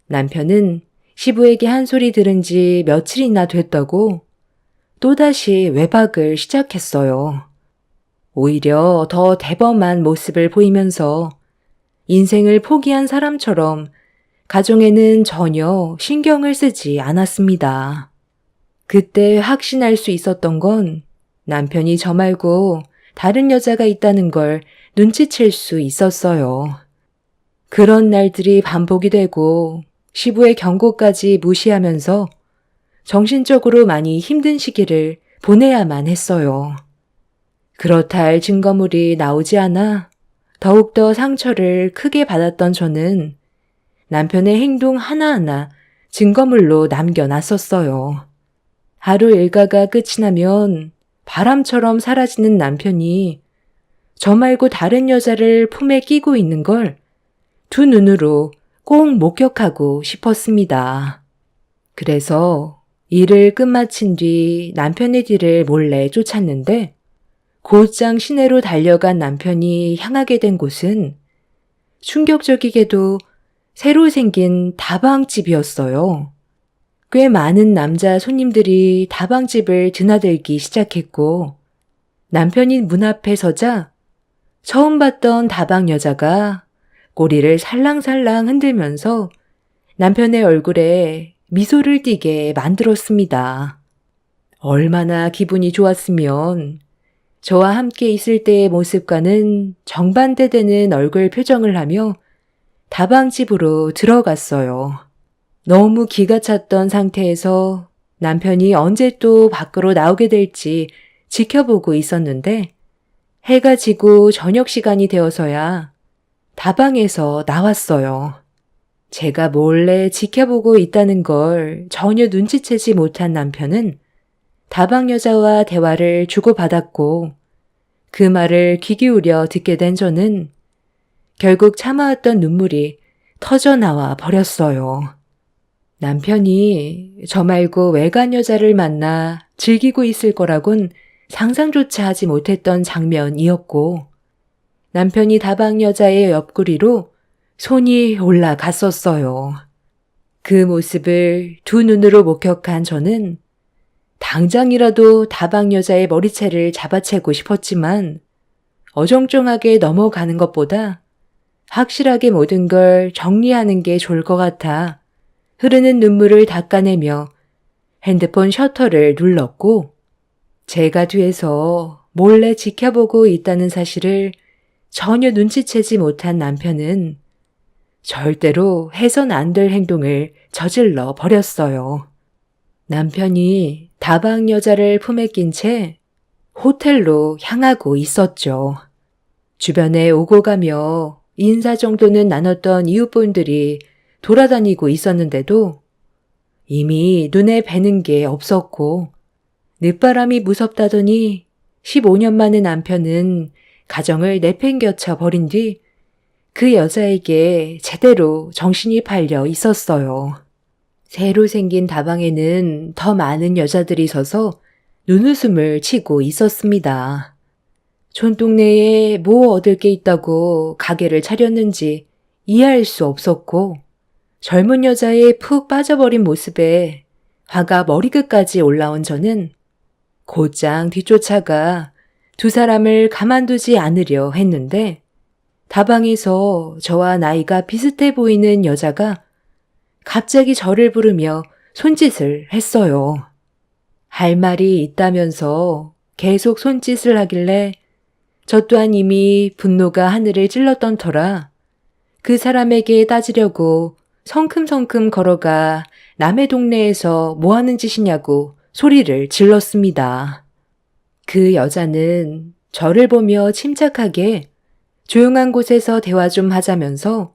남편은 시부에게 한 소리 들은 지 며칠이나 됐다고 또다시 외박을 시작했어요. 오히려 더 대범한 모습을 보이면서 인생을 포기한 사람처럼 가정에는 전혀 신경을 쓰지 않았습니다. 그때 확신할 수 있었던 건 남편이 저 말고 다른 여자가 있다는 걸 눈치챌 수 있었어요. 그런 날들이 반복이 되고 시부의 경고까지 무시하면서 정신적으로 많이 힘든 시기를 보내야만 했어요. 그렇다 할 증거물이 나오지 않아 더욱더 상처를 크게 받았던 저는 남편의 행동 하나하나 증거물로 남겨놨었어요. 하루 일과가 끝이 나면 바람처럼 사라지는 남편이 저 말고 다른 여자를 품에 끼고 있는 걸 두 눈으로 꼭 목격하고 싶었습니다. 그래서 일을 끝마친 뒤 남편의 뒤를 몰래 쫓았는데 곧장 시내로 달려간 남편이 향하게 된 곳은 충격적이게도 새로 생긴 다방집이었어요. 꽤 많은 남자 손님들이 다방집을 드나들기 시작했고 남편이 문 앞에 서자 처음 봤던 다방 여자가 꼬리를 살랑살랑 흔들면서 남편의 얼굴에 미소를 띠게 만들었습니다. 얼마나 기분이 좋았으면 저와 함께 있을 때의 모습과는 정반대되는 얼굴 표정을 하며 다방집으로 들어갔어요. 너무 기가 찼던 상태에서 남편이 언제 또 밖으로 나오게 될지 지켜보고 있었는데 해가 지고 저녁 시간이 되어서야 다방에서 나왔어요. 제가 몰래 지켜보고 있다는 걸 전혀 눈치채지 못한 남편은 다방 여자와 대화를 주고받았고 그 말을 귀 기울여 듣게 된 저는 결국 참아왔던 눈물이 터져나와 버렸어요. 남편이 저 말고 외간 여자를 만나 즐기고 있을 거라곤 상상조차 하지 못했던 장면이었고 남편이 다방 여자의 옆구리로 손이 올라갔었어요. 그 모습을 두 눈으로 목격한 저는 당장이라도 다방 여자의 머리채를 잡아채고 싶었지만 어정쩡하게 넘어가는 것보다 확실하게 모든 걸 정리하는 게 좋을 것 같아 흐르는 눈물을 닦아내며 핸드폰 셔터를 눌렀고 제가 뒤에서 몰래 지켜보고 있다는 사실을 전혀 눈치채지 못한 남편은 절대로 해선 안 될 행동을 저질러 버렸어요. 남편이 다방 여자를 품에 낀 채 호텔로 향하고 있었죠. 주변에 오고 가며 인사 정도는 나눴던 이웃분들이 돌아다니고 있었는데도 이미 눈에 뵈는 게 없었고 늦바람이 무섭다더니 15년 만에 남편은 가정을 내팽겨쳐 버린 뒤 그 여자에게 제대로 정신이 팔려 있었어요. 새로 생긴 다방에는 더 많은 여자들이 서서 눈웃음을 치고 있었습니다. 촌동네에 뭐 얻을 게 있다고 가게를 차렸는지 이해할 수 없었고 젊은 여자의 푹 빠져버린 모습에 화가 머리끝까지 올라온 저는 곧장 뒤쫓아가 두 사람을 가만두지 않으려 했는데 다방에서 저와 나이가 비슷해 보이는 여자가 갑자기 저를 부르며 손짓을 했어요. 할 말이 있다면서 계속 손짓을 하길래 저 또한 이미 분노가 하늘을 찔렀던 터라 그 사람에게 따지려고 성큼성큼 걸어가 남의 동네에서 뭐 하는 짓이냐고 소리를 질렀습니다. 그 여자는 저를 보며 침착하게 조용한 곳에서 대화 좀 하자면서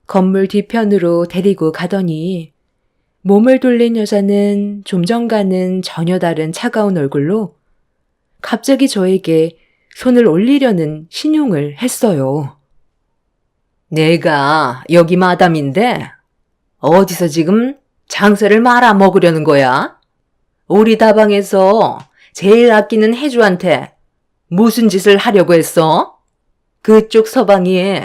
건물 뒤편으로 데리고 가더니 몸을 돌린 여자는 좀 전과는 전혀 다른 차가운 얼굴로 갑자기 저에게 손을 올리려는 신용을 했어요. 내가 여기 마담인데 어디서 지금 장사를 말아먹으려는 거야? 우리 다방에서 제일 아끼는 해주한테 무슨 짓을 하려고 했어? 그쪽 서방이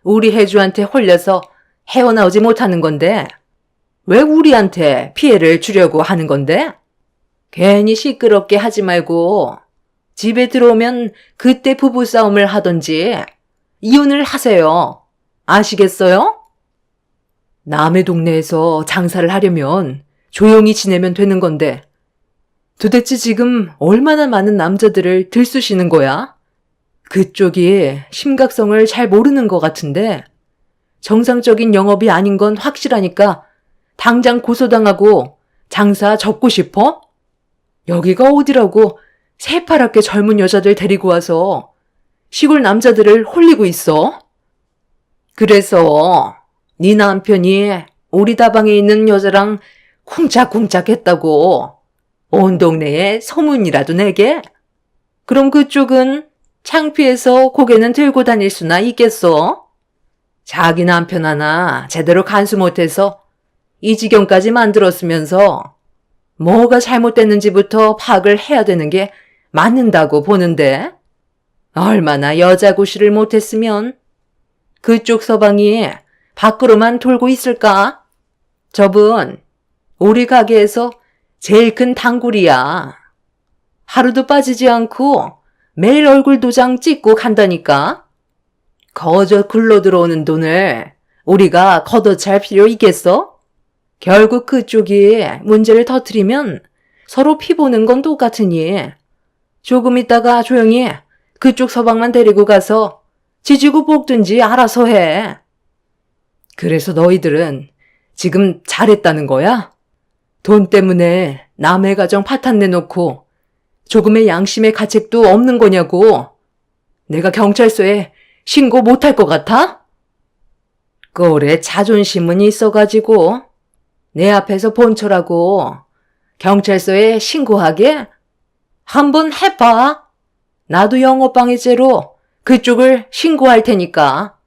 우리 해주한테 홀려서 헤어나오지 못하는 건데 왜 우리한테 피해를 주려고 하는 건데? 괜히 시끄럽게 하지 말고 집에 들어오면 그때 부부싸움을 하던지 이혼을 하세요. 아시겠어요? 남의 동네에서 장사를 하려면 조용히 지내면 되는 건데 도대체 지금 얼마나 많은 남자들을 들쑤시는 거야? 그쪽이 심각성을 잘 모르는 것 같은데 정상적인 영업이 아닌 건 확실하니까 당장 고소당하고 장사 접고 싶어? 여기가 어디라고 새파랗게 젊은 여자들 데리고 와서 시골 남자들을 홀리고 있어? 그래서 네 남편이 우리 다방에 있는 여자랑 쿵짝쿵짝 했다고 온 동네에 소문이라도 내게? 그럼 그쪽은 창피해서 고개는 들고 다닐 수나 있겠어? 자기 남편 하나 제대로 간수 못해서 이 지경까지 만들었으면서 뭐가 잘못됐는지부터 파악을 해야 되는 게 맞는다고 보는데 얼마나 여자 구실을 못했으면 그쪽 서방이 밖으로만 돌고 있을까? 저분 우리 가게에서 제일 큰 단골이야. 하루도 빠지지 않고 매일 얼굴 도장 찍고 간다니까. 거저 굴러 들어오는 돈을 우리가 걷어찰 필요 있겠어? 결국 그쪽이 문제를 터뜨리면 서로 피 보는 건 똑같으니 조금 있다가 조용히 그쪽 서방만 데리고 가서 지지고 볶든지 알아서 해. 그래서 너희들은 지금 잘했다는 거야? 돈 때문에 남의 가정 파탄 내놓고 조금의 양심의 가책도 없는 거냐고. 내가 경찰서에 신고 못할 것 같아? 꼴에 자존심은 있어가지고 내 앞에서 본처라고 경찰서에 신고하게? 한번 해봐. 나도 영업방해죄로 그쪽을 신고할 테니까.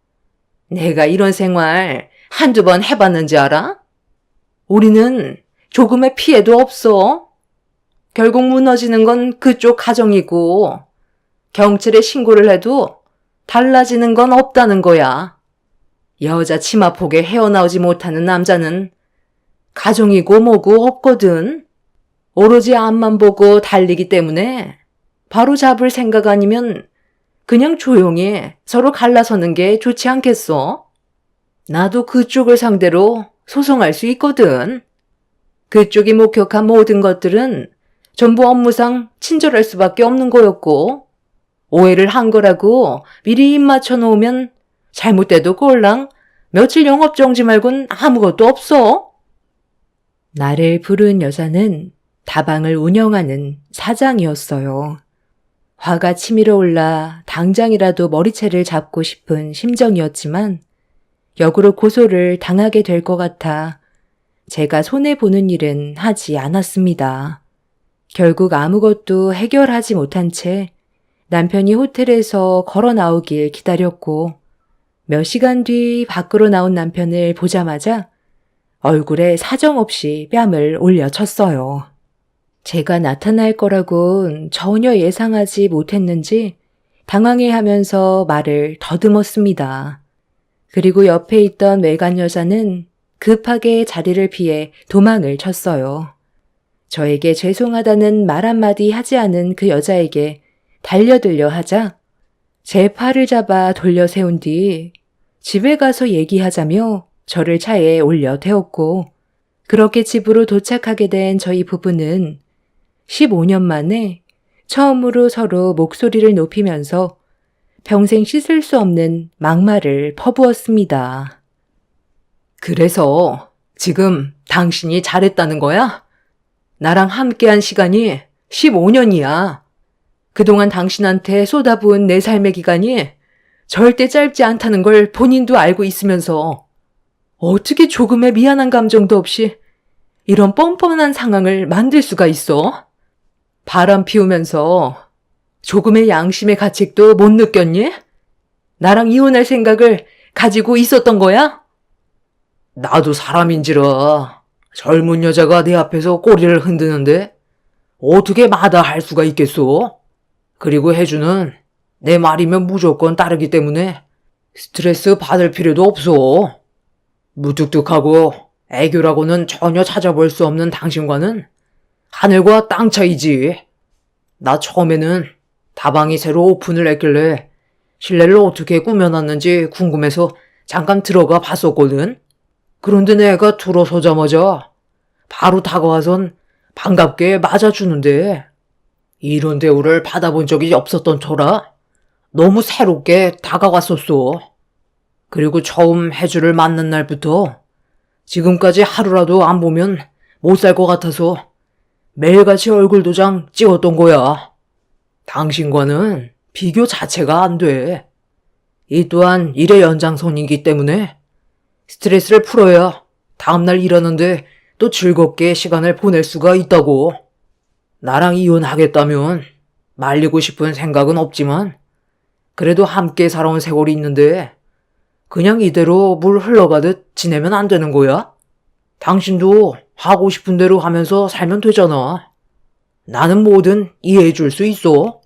내가 이런 생활 한두 번 해봤는지 알아? 우리는 조금의 피해도 없어. 결국 무너지는 건 그쪽 가정이고 경찰에 신고를 해도 달라지는 건 없다는 거야. 여자 치마폭에 헤어나오지 못하는 남자는 가정이고 뭐고 없거든. 오로지 앞만 보고 달리기 때문에 바로 잡을 생각 아니면 그냥 조용히 서로 갈라서는 게 좋지 않겠어? 나도 그쪽을 상대로 소송할 수 있거든. 그쪽이 목격한 모든 것들은 전부 업무상 친절할 수밖에 없는 거였고 오해를 한 거라고 미리 입 맞춰 놓으면 잘못돼도 꼴랑 며칠 영업정지 말곤 아무것도 없어. 나를 부른 여자는 다방을 운영하는 사장이었어요. 화가 치밀어 올라 당장이라도 머리채를 잡고 싶은 심정이었지만 역으로 고소를 당하게 될 것 같아 제가 손해보는 일은 하지 않았습니다. 결국 아무것도 해결하지 못한 채 남편이 호텔에서 걸어 나오길 기다렸고 몇 시간 뒤 밖으로 나온 남편을 보자마자 얼굴에 사정없이 뺨을 올려쳤어요. 제가 나타날 거라곤 전혀 예상하지 못했는지 당황해하면서 말을 더듬었습니다. 그리고 옆에 있던 외간 여자는 급하게 자리를 피해 도망을 쳤어요. 저에게 죄송하다는 말 한마디 하지 않은 그 여자에게 달려들려 하자 제 팔을 잡아 돌려 세운 뒤 집에 가서 얘기하자며 저를 차에 올려 태웠고, 그렇게 집으로 도착하게 된 저희 부부는 15년 만에 처음으로 서로 목소리를 높이면서 평생 씻을 수 없는 막말을 퍼부었습니다. 그래서 지금 당신이 잘했다는 거야? 나랑 함께한 시간이 15년이야. 그동안 당신한테 쏟아부은 내 삶의 기간이 절대 짧지 않다는 걸 본인도 알고 있으면서 어떻게 조금의 미안한 감정도 없이 이런 뻔뻔한 상황을 만들 수가 있어? 바람 피우면서 조금의 양심의 가책도 못 느꼈니? 나랑 이혼할 생각을 가지고 있었던 거야? 나도 사람인지라 젊은 여자가 내 앞에서 꼬리를 흔드는데 어떻게 마다할 수가 있겠소? 그리고 혜주는 내 말이면 무조건 따르기 때문에 스트레스 받을 필요도 없어. 무뚝뚝하고 애교라고는 전혀 찾아볼 수 없는 당신과는 하늘과 땅 차이지. 나 처음에는 다방이 새로 오픈을 했길래 실내를 어떻게 꾸며놨는지 궁금해서 잠깐 들어가 봤었거든. 그런데 내가 들어서자마자 바로 다가와선 반갑게 맞아주는데 이런 대우를 받아본 적이 없었던 터라 너무 새롭게 다가왔었어. 그리고 처음 혜주를 만난 날부터 지금까지 하루라도 안 보면 못 살 것 같아서 매일같이 얼굴 도장 찍었던 거야. 당신과는 비교 자체가 안 돼. 이 또한 일의 연장선이기 때문에 스트레스를 풀어야 다음날 일하는데 또 즐겁게 시간을 보낼 수가 있다고. 나랑 이혼하겠다면 말리고 싶은 생각은 없지만 그래도 함께 살아온 세월이 있는데 그냥 이대로 물 흘러가듯 지내면 안 되는 거야? 당신도 하고 싶은 대로 하면서 살면 되잖아. 나는 뭐든 이해해 줄 수 있어.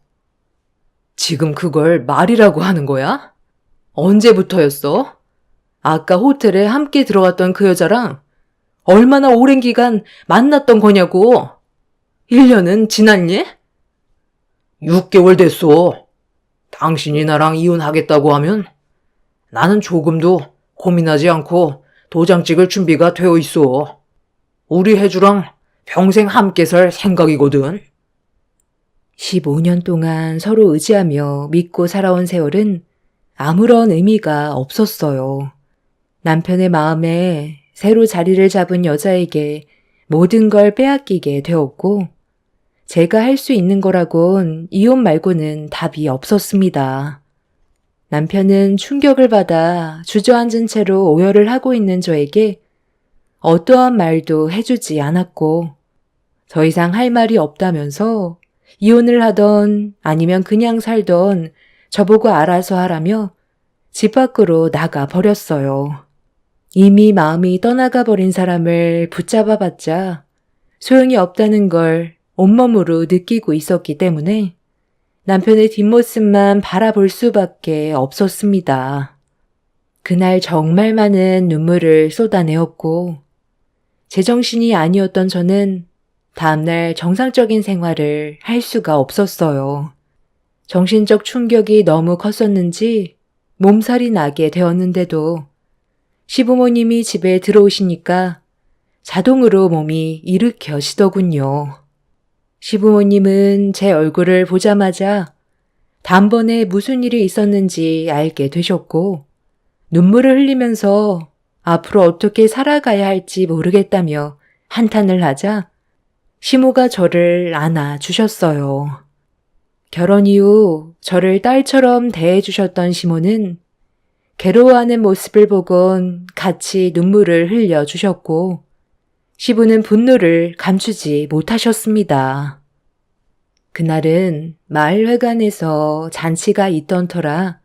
지금 그걸 말이라고 하는 거야? 언제부터였어? 아까 호텔에 함께 들어갔던 그 여자랑 얼마나 오랜 기간 만났던 거냐고. 1년은 지났니? 6개월 됐어. 당신이 나랑 이혼하겠다고 하면 나는 조금도 고민하지 않고 도장 찍을 준비가 되어 있어. 우리 혜주랑 평생 함께 살 생각이거든. 15년 동안 서로 의지하며 믿고 살아온 세월은 아무런 의미가 없었어요. 남편의 마음에 새로 자리를 잡은 여자에게 모든 걸 빼앗기게 되었고, 제가 할 수 있는 거라곤 이혼 말고는 답이 없었습니다. 남편은 충격을 받아 주저앉은 채로 오열을 하고 있는 저에게 어떠한 말도 해주지 않았고, 더 이상 할 말이 없다면서 이혼을 하던 아니면 그냥 살던 저보고 알아서 하라며 집 밖으로 나가 버렸어요. 이미 마음이 떠나가 버린 사람을 붙잡아 봤자 소용이 없다는 걸 온몸으로 느끼고 있었기 때문에 남편의 뒷모습만 바라볼 수밖에 없었습니다. 그날 정말 많은 눈물을 쏟아내었고, 제정신이 아니었던 저는 다음날 정상적인 생활을 할 수가 없었어요. 정신적 충격이 너무 컸었는지 몸살이 나게 되었는데도 시부모님이 집에 들어오시니까 자동으로 몸이 일으켜지더군요. 시부모님은 제 얼굴을 보자마자 단번에 무슨 일이 있었는지 알게 되셨고, 눈물을 흘리면서 앞으로 어떻게 살아가야 할지 모르겠다며 한탄을 하자 시모가 저를 안아주셨어요. 결혼 이후 저를 딸처럼 대해주셨던 시모는 괴로워하는 모습을 보곤 같이 눈물을 흘려주셨고, 시부는 분노를 감추지 못하셨습니다. 그날은 마을회관에서 잔치가 있던 터라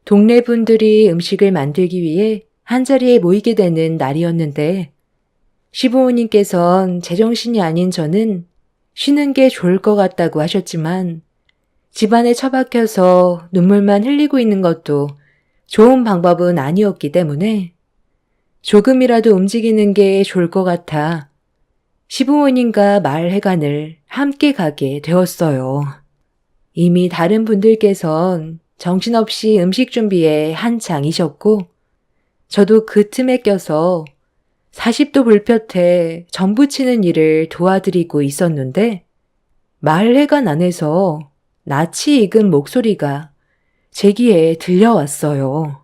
동네 분들이 음식을 만들기 위해 한자리에 모이게 되는 날이었는데, 시부모님께선 제정신이 아닌 저는 쉬는 게 좋을 것 같다고 하셨지만 집안에 처박혀서 눈물만 흘리고 있는 것도 좋은 방법은 아니었기 때문에 조금이라도 움직이는 게 좋을 것 같아 시부모님과 마을회관을 함께 가게 되었어요. 이미 다른 분들께선 정신없이 음식 준비에 한창이셨고 저도 그 틈에 껴서 40도 불볕에 전 부치는 일을 도와드리고 있었는데 마을회관 안에서 낯이 익은 목소리가 제 귀에 들려왔어요.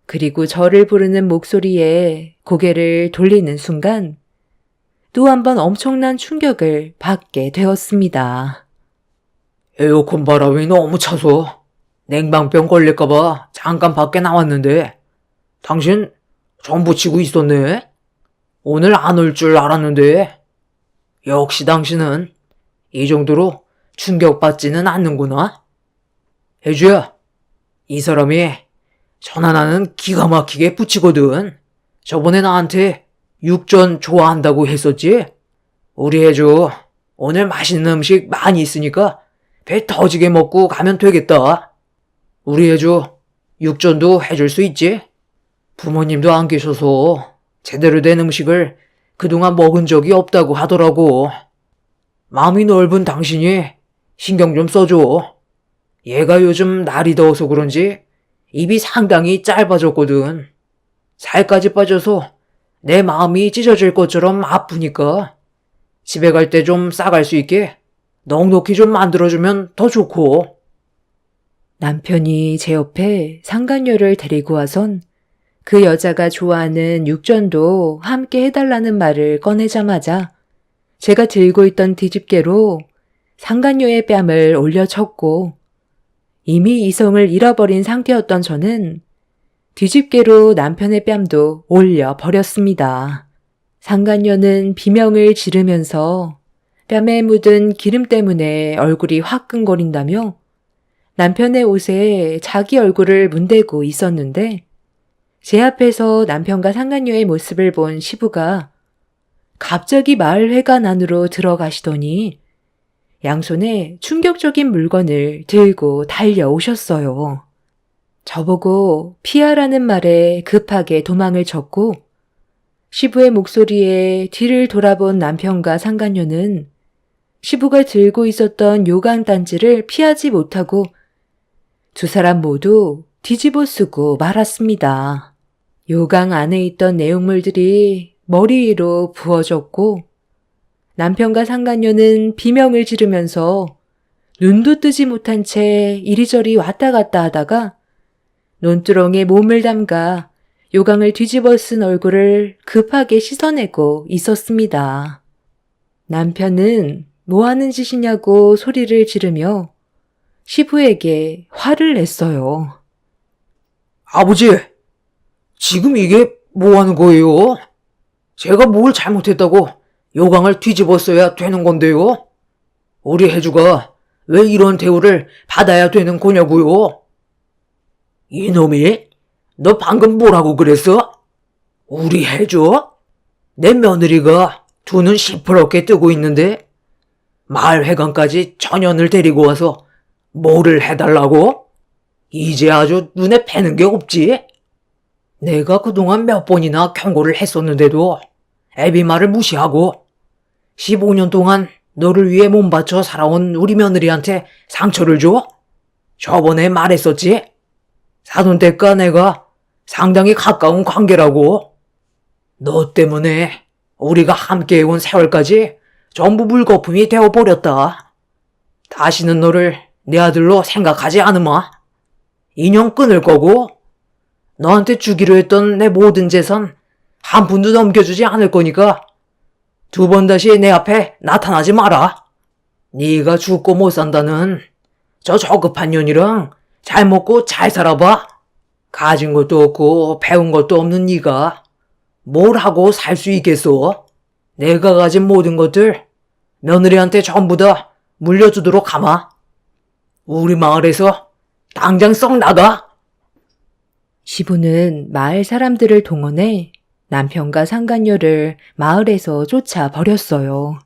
그리고 저를 부르는 목소리에 고개를 돌리는 순간 또 한 번 엄청난 충격을 받게 되었습니다. 에어컨 바람이 너무 차서 냉방병 걸릴까봐 잠깐 밖에 나왔는데 당신 전 부치고 있었네? 오늘 안 올 줄 알았는데 역시 당신은 이 정도로 충격받지는 않는구나. 혜주야, 이 사람이 전 하나는 기가 막히게 부치거든. 저번에 나한테 육전 좋아한다고 했었지? 우리 혜주 오늘 맛있는 음식 많이 있으니까 배 터지게 먹고 가면 되겠다. 우리 혜주 육전도 해줄 수 있지? 부모님도 안 계셔서 제대로 된 음식을 그동안 먹은 적이 없다고 하더라고. 마음이 넓은 당신이 신경 좀 써줘. 얘가 요즘 날이 더워서 그런지 입이 상당히 짧아졌거든. 살까지 빠져서 내 마음이 찢어질 것처럼 아프니까 집에 갈 때 좀 싸갈 수 있게 넉넉히 좀 만들어주면 더 좋고. 남편이 제 옆에 상간녀를 데리고 와선 그 여자가 좋아하는 육전도 함께 해달라는 말을 꺼내자마자 제가 들고 있던 뒤집개로 상간녀의 뺨을 올려쳤고 이미 이성을 잃어버린 상태였던 저는 뒤집개로 남편의 뺨도 올려버렸습니다. 상간녀는 비명을 지르면서 뺨에 묻은 기름 때문에 얼굴이 화끈거린다며 남편의 옷에 자기 얼굴을 문대고 있었는데 제 앞에서 남편과 상간녀의 모습을 본 시부가 갑자기 마을회관 안으로 들어가시더니 양손에 충격적인 물건을 들고 달려오셨어요. 저보고 피하라는 말에 급하게 도망을 쳤고 시부의 목소리에 뒤를 돌아본 남편과 상간녀는 시부가 들고 있었던 요강단지를 피하지 못하고 두 사람 모두 뒤집어 쓰고 말았습니다. 요강 안에 있던 내용물들이 머리 위로 부어졌고 남편과 상간녀는 비명을 지르면서 눈도 뜨지 못한 채 이리저리 왔다 갔다 하다가 논두렁에 몸을 담가 요강을 뒤집어 쓴 얼굴을 급하게 씻어내고 있었습니다. 남편은 뭐 하는 짓이냐고 소리를 지르며 시부에게 화를 냈어요. 아버지, 지금 이게 뭐 하는 거예요? 제가 뭘 잘못했다고 요강을 뒤집어 써야 되는 건데요? 우리 혜주가 왜 이런 대우를 받아야 되는 거냐고요? 이놈이, 너 방금 뭐라고 그랬어? 우리 혜주? 내 며느리가 두 눈 시퍼렇게 뜨고 있는데 마을 회관까지 전현을 데리고 와서 뭐를 해달라고? 이제 아주 눈에 뵈는 게 없지? 내가 그동안 몇 번이나 경고를 했었는데도 애비 말을 무시하고 15년 동안 너를 위해 몸 바쳐 살아온 우리 며느리한테 상처를 줘? 저번에 말했었지? 사돈댁과 내가 상당히 가까운 관계라고. 너 때문에 우리가 함께 해온 세월까지 전부 물거품이 되어버렸다. 다시는 너를 내 아들로 생각하지 않으마. 인연 끊을 거고 너한테 주기로 했던 내 모든 재산 한 푼도 넘겨주지 않을 거니까 두 번 다시 내 앞에 나타나지 마라. 네가 죽고 못 산다는 저 저급한 년이랑 잘 먹고 잘 살아봐. 가진 것도 없고 배운 것도 없는 네가 뭘 하고 살 수 있겠어? 내가 가진 모든 것들 며느리한테 전부 다 물려주도록 하마. 우리 마을에서 당장 썩 나가. 시부는 마을 사람들을 동원해 남편과 상간녀를 마을에서 쫓아버렸어요.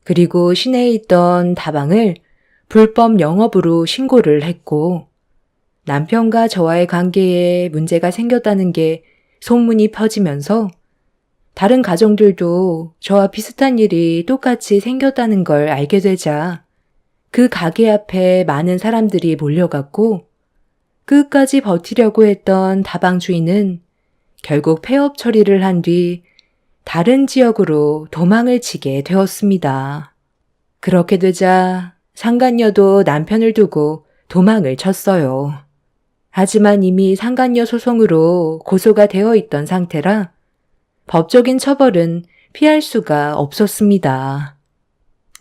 그리고 시내에 있던 다방을 불법 영업으로 신고를 했고 남편과 저와의 관계에 문제가 생겼다는 게 소문이 퍼지면서 다른 가정들도 저와 비슷한 일이 똑같이 생겼다는 걸 알게 되자 그 가게 앞에 많은 사람들이 몰려갔고 끝까지 버티려고 했던 다방 주인은 결국 폐업 처리를 한 뒤 다른 지역으로 도망을 치게 되었습니다. 그렇게 되자 상간녀도 남편을 두고 도망을 쳤어요. 하지만 이미 상간녀 소송으로 고소가 되어 있던 상태라 법적인 처벌은 피할 수가 없었습니다.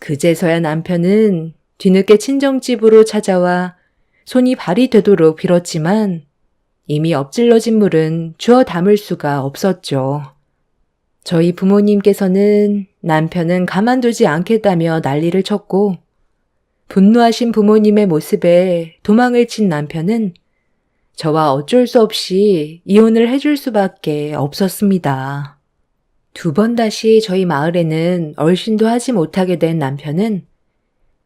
그제서야 남편은 뒤늦게 친정집으로 찾아와 손이 발이 되도록 빌었지만 이미 엎질러진 물은 주워 담을 수가 없었죠. 저희 부모님께서는 남편은 가만두지 않겠다며 난리를 쳤고 분노하신 부모님의 모습에 도망을 친 남편은 저와 어쩔 수 없이 이혼을 해줄 수밖에 없었습니다. 2번 다시 저희 마을에는 얼씬도 하지 못하게 된 남편은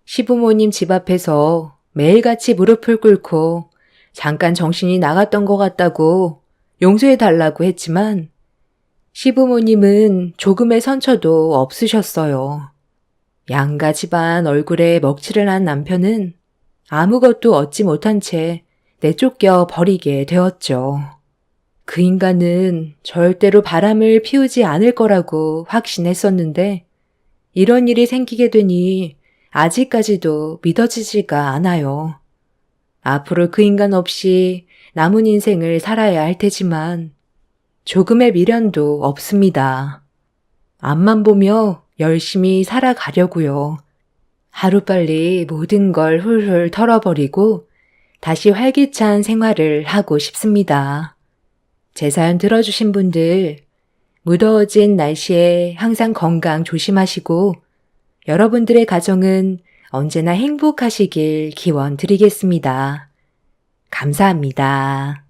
시부모님 집 앞에서 매일같이 무릎을 꿇고 잠깐 정신이 나갔던 것 같다고 용서해달라고 했지만 시부모님은 조금의 선처도 없으셨어요. 양가 집안 얼굴에 먹칠을 한 남편은 아무것도 얻지 못한 채 내쫓겨 버리게 되었죠. 그 인간은 절대로 바람을 피우지 않을 거라고 확신했었는데 이런 일이 생기게 되니 아직까지도 믿어지지가 않아요. 앞으로 그 인간 없이 남은 인생을 살아야 할 테지만 조금의 미련도 없습니다. 앞만 보며 열심히 살아가려고요. 하루빨리 모든 걸 훌훌 털어버리고 다시 활기찬 생활을 하고 싶습니다. 제 사연 들어주신 분들, 무더워진 날씨에 항상 건강 조심하시고 여러분들의 가정은 언제나 행복하시길 기원 드리겠습니다. 감사합니다.